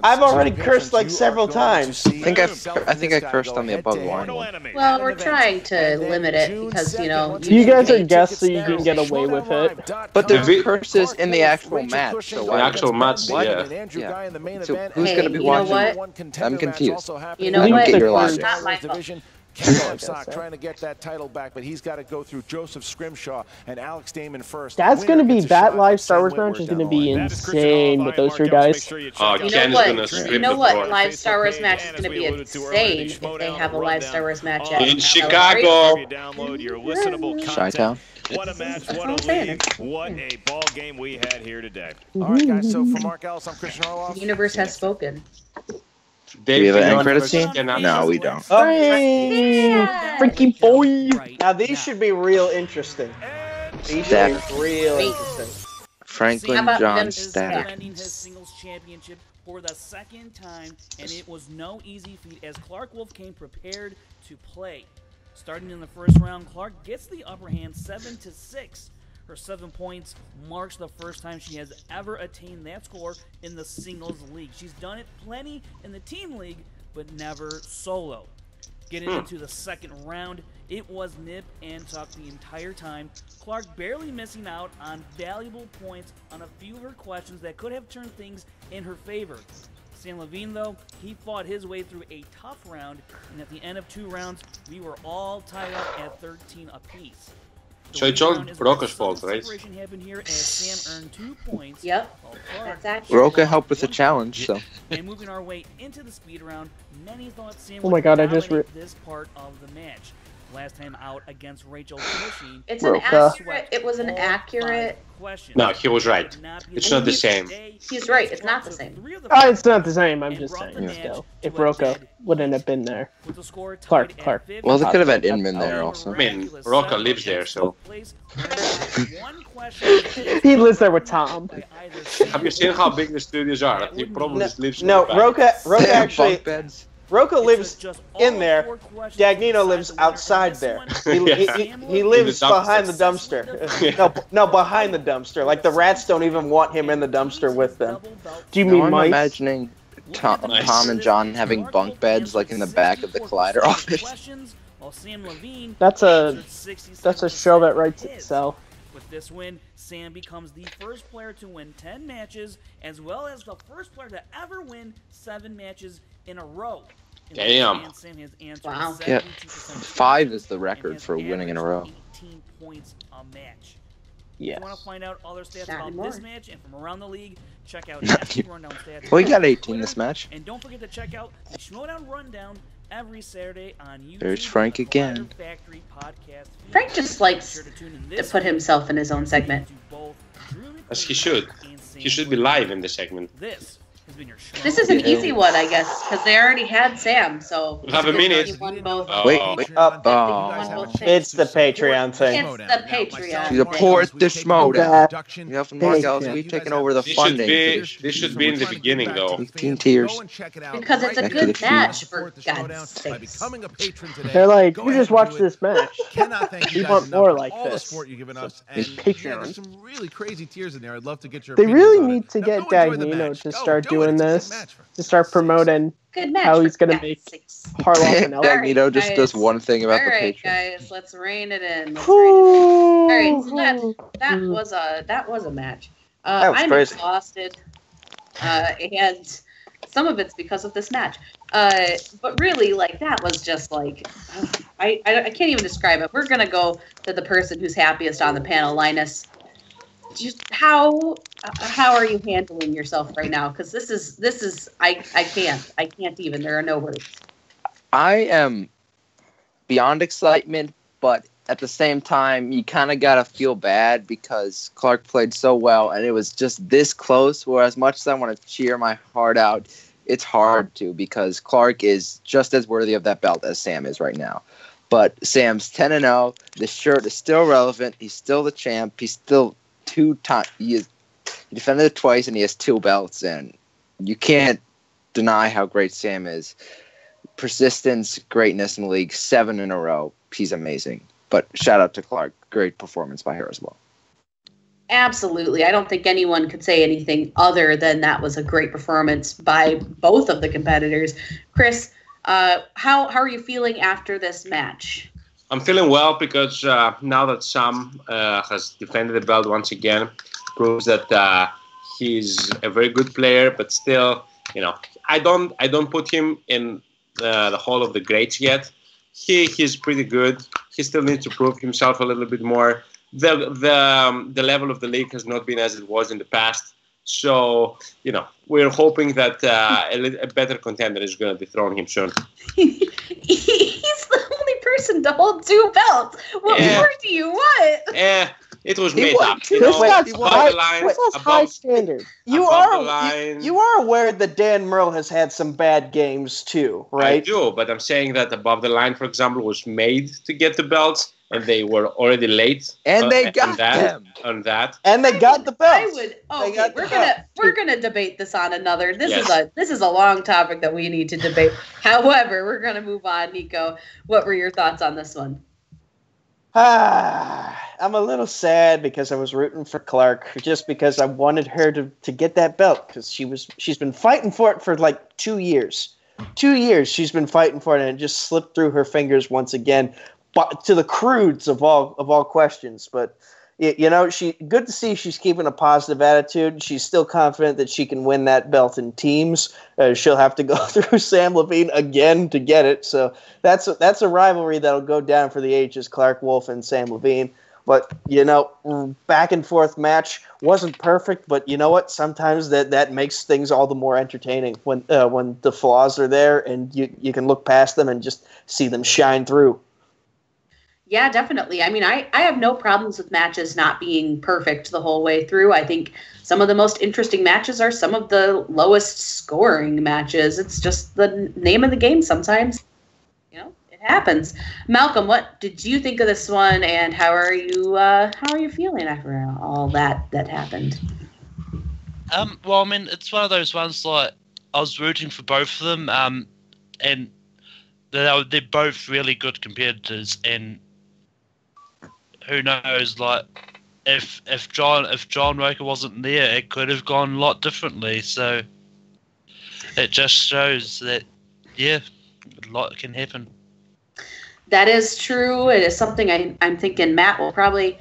I've already cursed like several times. I think I cursed on the above the line one. Well, we're trying to limit it because, you know... You guys are guests, so you can get away with it. But the curses in the actual match. So the actual match, yeah. So who's going to be watching? What? I'm confused. You know what? Get your It's not my fault. Trying to get that title back, but he's got to go through Joseph Scrimshaw and Alex Damon first. That's going to be, that live Star Wars match is going to be insane with those 3 guys. Oh, Ken is going to strip You know the what? floor. Live Star Wars match is going to be insane if they have a live Star Wars match at in Chicago. Chi-Town. What a match, what a league, what a ball game we had here today. All right, guys, so for Mark Ellis, I'm Christian Orloff. The universe has spoken. Do we have an end credits scene? No, we don't. Freaky boy! Now these should be real interesting. These should be real interesting. Franklin John Static. Defending his singles championship for the 2nd time, and it was no easy feat as Clarke Wolfe came prepared to play. Starting in the first round, Clarke gets the upper hand 7-6. Her 7 points marks the first time she has ever attained that score in the singles league. She's done it plenty in the team league, but never solo. Getting into the 2nd round, it was nip and tuck the entire time. Clarke barely missing out on valuable points on a few of her questions that could have turned things in her favor. Samm Levine, though, he fought his way through a tough round, and at the end of 2 rounds, we were all tied up at 13 apiece. So it's all Roka's fault, right? Here as Samm earned 2 points. Yep, that's accurate. Roka helped with the challenge, so. And moving our way into the speed round, many thought Samm oh my God, I just this part of the match. Last time out against Rachel Cushing. It's an accurate. It was an accurate. No, he was right. It's not the same. He's right. It's not the same. It's not the same. I'm just saying. Still, if Roka wouldn't have been there, Clarke. Well, they could have had Inman there also. I mean, Roka lives there, so. He lives there with Tom. Have you seen how big the studios are? He probably just lives. No, Roka actually. Roka lives in there. Dagnino lives outside there. He lives behind the dumpster. No, behind the dumpster. Like the rats don't even want him in the dumpster with them. Do you mean I'm mice? Imagining Tom and John having bunk beds like in the back of the Collider office. That's a show that writes itself. With this win, Samm becomes the first player to win 10 matches, as well as the first player to ever win 7 matches in a row. Damn. Wow. Yeah, 5 is the record for winning in a row. 18 points a match. Yes. If you want to find out other stats about this match and from around the league, check out Rundown Stats. Well, he got 18 this match. And don't forget to check out the Schmoedown Rundown every Saturday on YouTube. There's Frank again. Frank just likes to put himself in his own segment. As he should. He should be live in the segment. This is an easy one, I guess, because they already had Samm, so... We'll have a minute. Wait up. It's the Patreon thing. It's the Patreon You support the Schmoedown. You have Mark Ellis, we've taken over the funding. This should be in the beginning, though. 18 tiers. Because it's a good match, for God's sake. They're like, you just watch this match. We want more like all the this. support you've given us. It's And yeah, Patreon. there's some really crazy tiers in there. I'd love to get your They opinions really on need it. to Now get go enjoy the Dagnino match. to Go, start do doing win this to start promoting Good match. how he's going to make Harloff and Elliott. Magneto just does one thing about the Alright, Patriots. guys, let's rein it in. Alright, so that was a match. That was I'm crazy. exhausted, and some of it's because of this match. But really, like, that was just like, I can't even describe it. We're gonna go to the person who's happiest on the panel, Linus. Just how are you handling yourself right now? Because this is I can't even. There are no words. I am beyond excitement, but at the same time, you kind of gotta feel bad because Clarke played so well, and it was just this close. Where as much as I want to cheer my heart out, it's hard to because Clarke is just as worthy of that belt as Samm is right now. But Sam's 10-0. The shirt is still relevant. He's still the champ. He's still he defended it twice, and he has 2 belts, and you can't deny how great Samm is. Persistence, greatness in the league, 7 in a row. He's amazing. But shout out to Clarke. Great performance by her as well. Absolutely. I don't think anyone could say anything other than that was a great performance by both of the competitors. Chris, how are you feeling after this match? I'm feeling well because now that Samm has defended the belt once again, proves that he's a very good player. But still, I don't put him in the Hall of the Greats yet. He's pretty good. He still needs to prove himself a little bit more. The level of the league has not been as it was in the past. So, we're hoping that a better contender is going to dethrone him soon. He's the only person to hold 2 belts. What more do you want? It was made up. High standard. You are aware that Dan Murrell has had some bad games too, right? I do, but I'm saying that Above the Line, for example, was made to get the belts, and they were already late. And they got them. On that. And they got the belts. We're gonna debate this on another. This is a long topic that we need to debate. However, we're gonna move on. Nico, what were your thoughts on this one? I'm a little sad because I was rooting for Clarke just because I wanted her to get that belt because she's been fighting for it for like 2 years. 2 years she's been fighting for it, and it just slipped through her fingers once again, but to the crudes of all questions. But she good to see she's keeping a positive attitude. She's still confident that she can win that belt in teams. She'll have to go through Samm Levine again to get it. So that's a rivalry that'll go down for the ages, Clarke Wolfe and Samm Levine. But, back and forth match wasn't perfect, but you know what? Sometimes that makes things all the more entertaining when the flaws are there and you can look past them and just see them shine through. Yeah, definitely. I mean, I have no problems with matches not being perfect the whole way through. I think some of the most interesting matches are some of the lowest scoring matches. It's just the name of the game sometimes. It happens. Malcolm, what did you think of this one, and how are you feeling after all that happened? Well, I mean, it's one of those ones like I was rooting for both of them, and they're both really good competitors, and who knows, like if John Roker wasn't there, it could have gone a lot differently. So it just shows that a lot can happen. That is true. It is something I'm thinking Matt will probably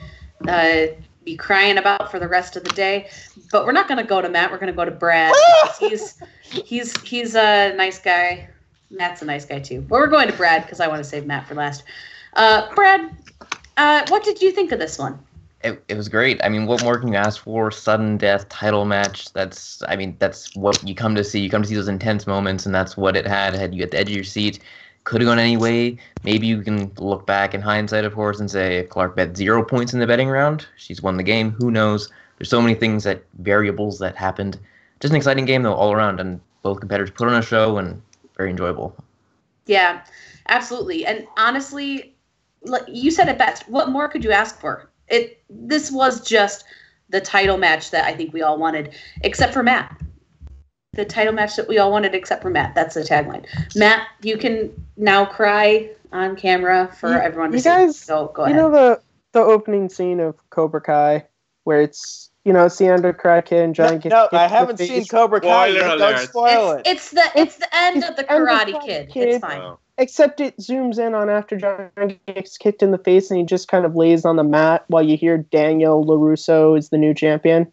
be crying about for the rest of the day. But we're not going to go to Matt. We're going to go to Brad. He's a nice guy. Matt's a nice guy too. But we're going to Brad because I want to save Matt for last. Brad, what did you think of this one? It was great. I mean, what more can you ask for? Sudden death title match. That's what you come to see. You come to see those intense moments, and that's what it had. It had you at the edge of your seat. Could have gone any way. Maybe you can look back in hindsight, of course, and say if Clarke bet 0 points in the betting round, she's won the game. Who knows? There's so many variables that happened. Just an exciting game, though, all around, and both competitors put on a show and very enjoyable. Yeah, absolutely. And honestly, you said it best. What more could you ask for? This was just the title match that I think we all wanted, except for Matt. The title match that we all wanted except for Matt. That's the tagline. Matt, you can now cry on camera for everyone to see. Guys, so go ahead. You know the opening scene of Cobra Kai where it's Sandra Crackhead and John. No, I haven't seen Cobra Kai yet. Don't spoil it. It's the end of the Karate Kid. It's fine. Oh. Except it zooms in on after John gets kicked in the face and he just kind of lays on the mat while you hear Daniel LaRusso is the new champion.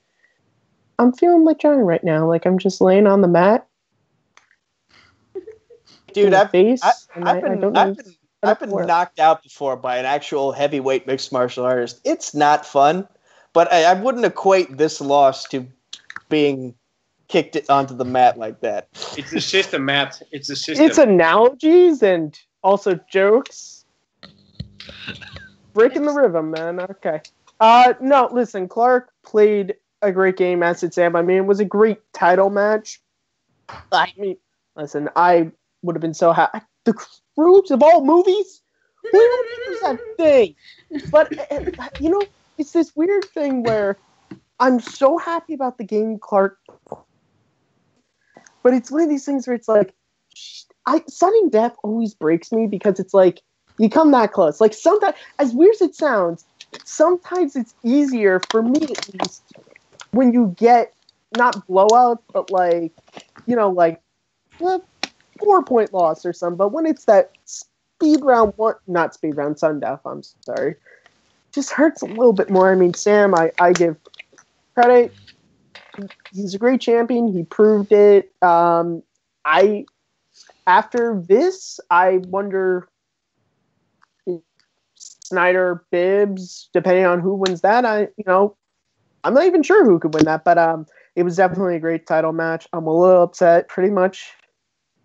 I'm feeling like Johnny right now. Like I'm just laying on the mat. Dude, I've been knocked out before by an actual heavyweight mixed martial artist. It's not fun, but I wouldn't equate this loss to being kicked onto the mat like that. It's a system, Matt. It's a system. It's analogies and also jokes. Breaking the rhythm, man. Okay. No, listen, Clarke played a great game, as did Samm. I mean, it was a great title match. I mean, listen, I would have been so happy. The Croods of all movies? Who remembers that thing? But, it's this weird thing where I'm so happy about the game Clarke, but it's one of these things where it's like, sudden death always breaks me because it's like, you come that close. Like, sometimes, as weird as it sounds, sometimes it's easier, for me at least, when you get, not blowout, but like, 4-point loss or something. But when it's that not speed round, sudden death, I'm sorry, just hurts a little bit more. I mean, Samm, I give credit. He's a great champion. He proved it. After this, I wonder Snyder, Bibbs, depending on who wins that, I'm not even sure who could win that, but it was definitely a great title match. I'm a little upset. Pretty much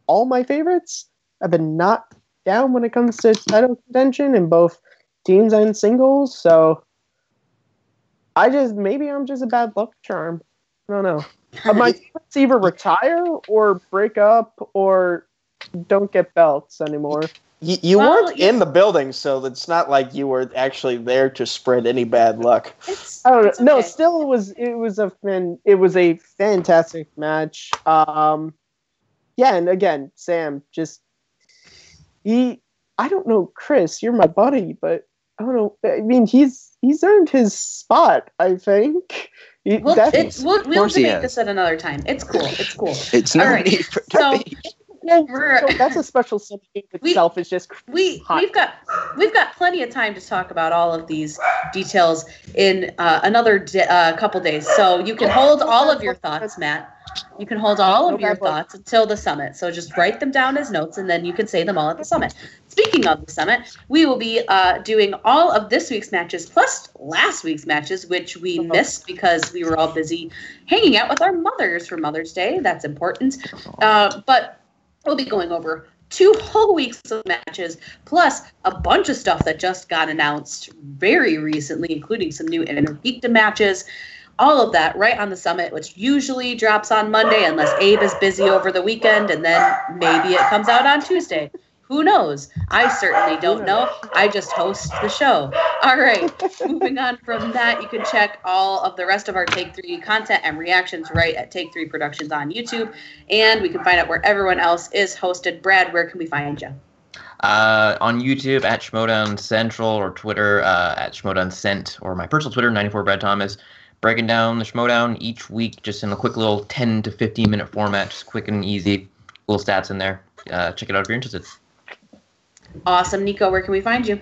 all my favorites have been knocked down when it comes to title contention in both teams and singles, so maybe I'm just a bad luck charm. I don't know. But my favorites either retire or break up or don't get belts anymore. You weren't in the building, so it's not like you were actually there to spread any bad luck. I don't know. Okay. No, still, it was a fantastic match. And again, Samm, I don't know, Chris, you're my buddy, but I don't know. I mean, he's earned his spot, I think. We'll debate this at another time. It's cool. It's no need for debate. So that's a special subject itself. It's just we've got plenty of time to talk about all of these details in another couple days. So you can hold all of your thoughts, Matt. You can hold all of your thoughts until the summit. So just write them down as notes, and then you can say them all at the summit. Speaking of the summit, we will be doing all of this week's matches plus last week's matches, which we missed because we were all busy hanging out with our mothers for Mother's Day. That's important. But we'll be going over 2 whole weeks of matches, plus a bunch of stuff that just got announced very recently, including some new Intergeekdom matches. All of that right on the summit, which usually drops on Monday unless Abe is busy over the weekend, and then maybe it comes out on Tuesday. Who knows? I certainly don't know. I just host the show. All right. Moving on from that, you can check all of the rest of our Take 3 content and reactions right at Take 3 Productions on YouTube. And we can find out where everyone else is hosted. Brad, where can we find you? On YouTube at Schmoedown Central, or Twitter at Schmoedown Cent, or my personal Twitter, 94 Brad Thomas. Breaking down the Schmoedown each week, just in a quick little 10 to 15 minute format, just quick and easy. Little stats in there. Check it out if you're interested. Awesome. Nico, where can we find you?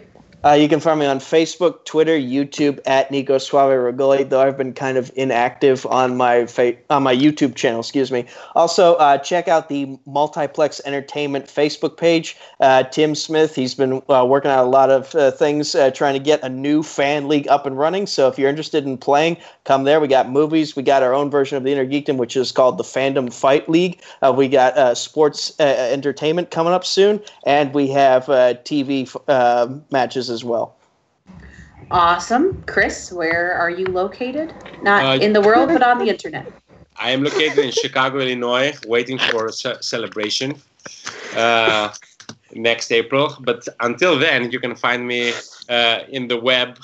You can find me on Facebook, Twitter, YouTube at Nico Suave Regoli, though I've been kind of inactive on my YouTube channel, excuse me. Also, check out the Multiplex Entertainment Facebook page. Tim Smith, he's been working on a lot of things, trying to get a new fan league up and running. So if you're interested in playing, come there. We got movies. We got our own version of the Intergeekdom, which is called the Fandom Fight League. We got sports entertainment coming up soon, and we have TV matches as well. Awesome. Chris, where are you located? Not in the world, but on the internet. I am located in Chicago, Illinois, waiting for a celebration next April. But until then, you can find me in the web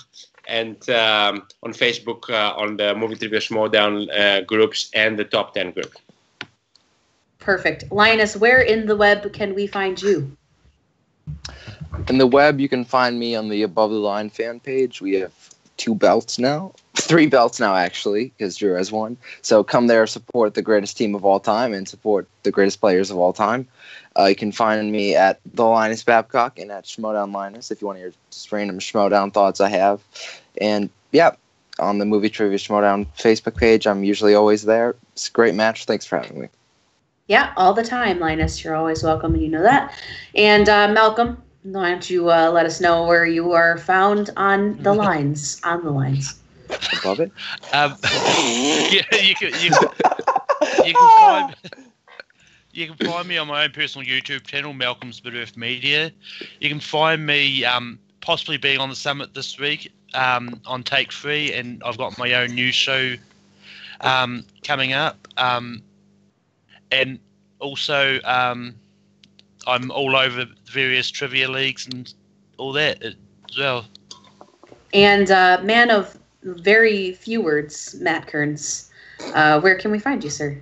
and on Facebook on the Movie Trivia Schmoedown groups and the Top 10 group. Perfect. Linus, where in the web can we find you? In the web, you can find me on the Above the Line fan page. We have 2 belts now, 3 belts now, actually, because Drew has one. So come there, support the greatest team of all time, and support the greatest players of all time. You can find me at the Linus Babcock and at Schmoedown Linus if you want to hear just random Schmoedown thoughts I have. And yeah, on the Movie Trivia Schmoedown Facebook page, I'm usually always there. It's a great match. Thanks for having me. Yeah, all the time, Linus. You're always welcome, and you know that. And Malcolm, why don't you let us know where you are found on the lines? On the lines. Above it. Yeah, you can find me on my own personal YouTube channel, Malcolm's Bit Media. You can find me possibly being on the summit this week on Take 3, and I've got my own news show coming up. And also, I'm all over various trivia leagues and all that as well. And man of very few words, Matt Kearns. Where can we find you, sir?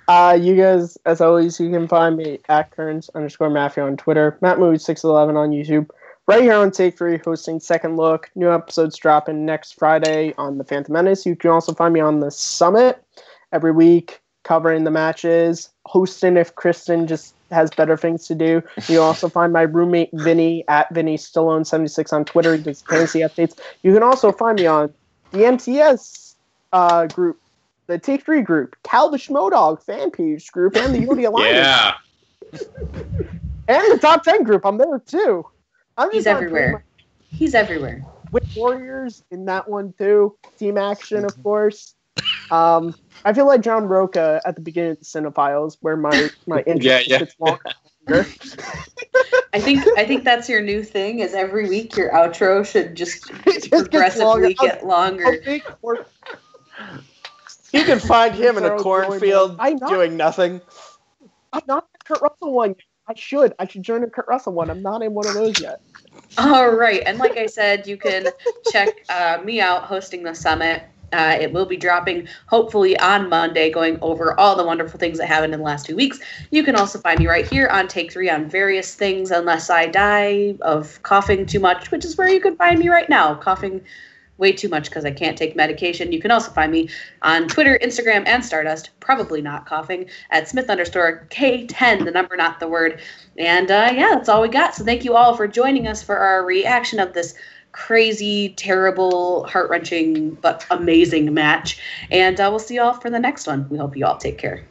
You guys, as always, you can find me at Kearns_Matthew on Twitter, MattMovie611 on YouTube. Right here on Take 3, hosting Second Look. New episodes dropping next Friday on The Phantom Menace. You can also find me on The Summit every week, covering the matches, hosting if Kristen just has better things to do. You also find my roommate Vinny at VinnyStallone76 on Twitter. He does fantasy updates. You can also find me on the MTS group, the Take 3 group, Cal the Schmoedog fan page group, and the Yodi Alliance. Yeah. And the Top 10 group. I'm there too. He's everywhere. He's everywhere. With Warriors in that one too. Team action, of course. I feel like John Roca at the beginning of the Cinephiles, where my interest gets longer. I think that's your new thing. Is every week your outro should just progressively get longer. You can find him in a cornfield doing nothing. I'm not in the Kurt Russell one. I should join the Kurt Russell one. I'm not in one of those yet. All right, and like I said, you can check me out hosting the summit. It will be dropping hopefully on Monday, going over all the wonderful things that happened in the last 2 weeks. You can also find me right here on Take 3 on various things, unless I die of coughing too much, which is where you can find me right now, coughing way too much because I can't take medication. You can also find me on Twitter, Instagram, and Stardust, probably not coughing, at Smith_K10, the number, not the word. And yeah, that's all we got. So thank you all for joining us for our reaction of this crazy, terrible, heart-wrenching, but amazing match. And we'll see you all for the next one. We hope you all take care.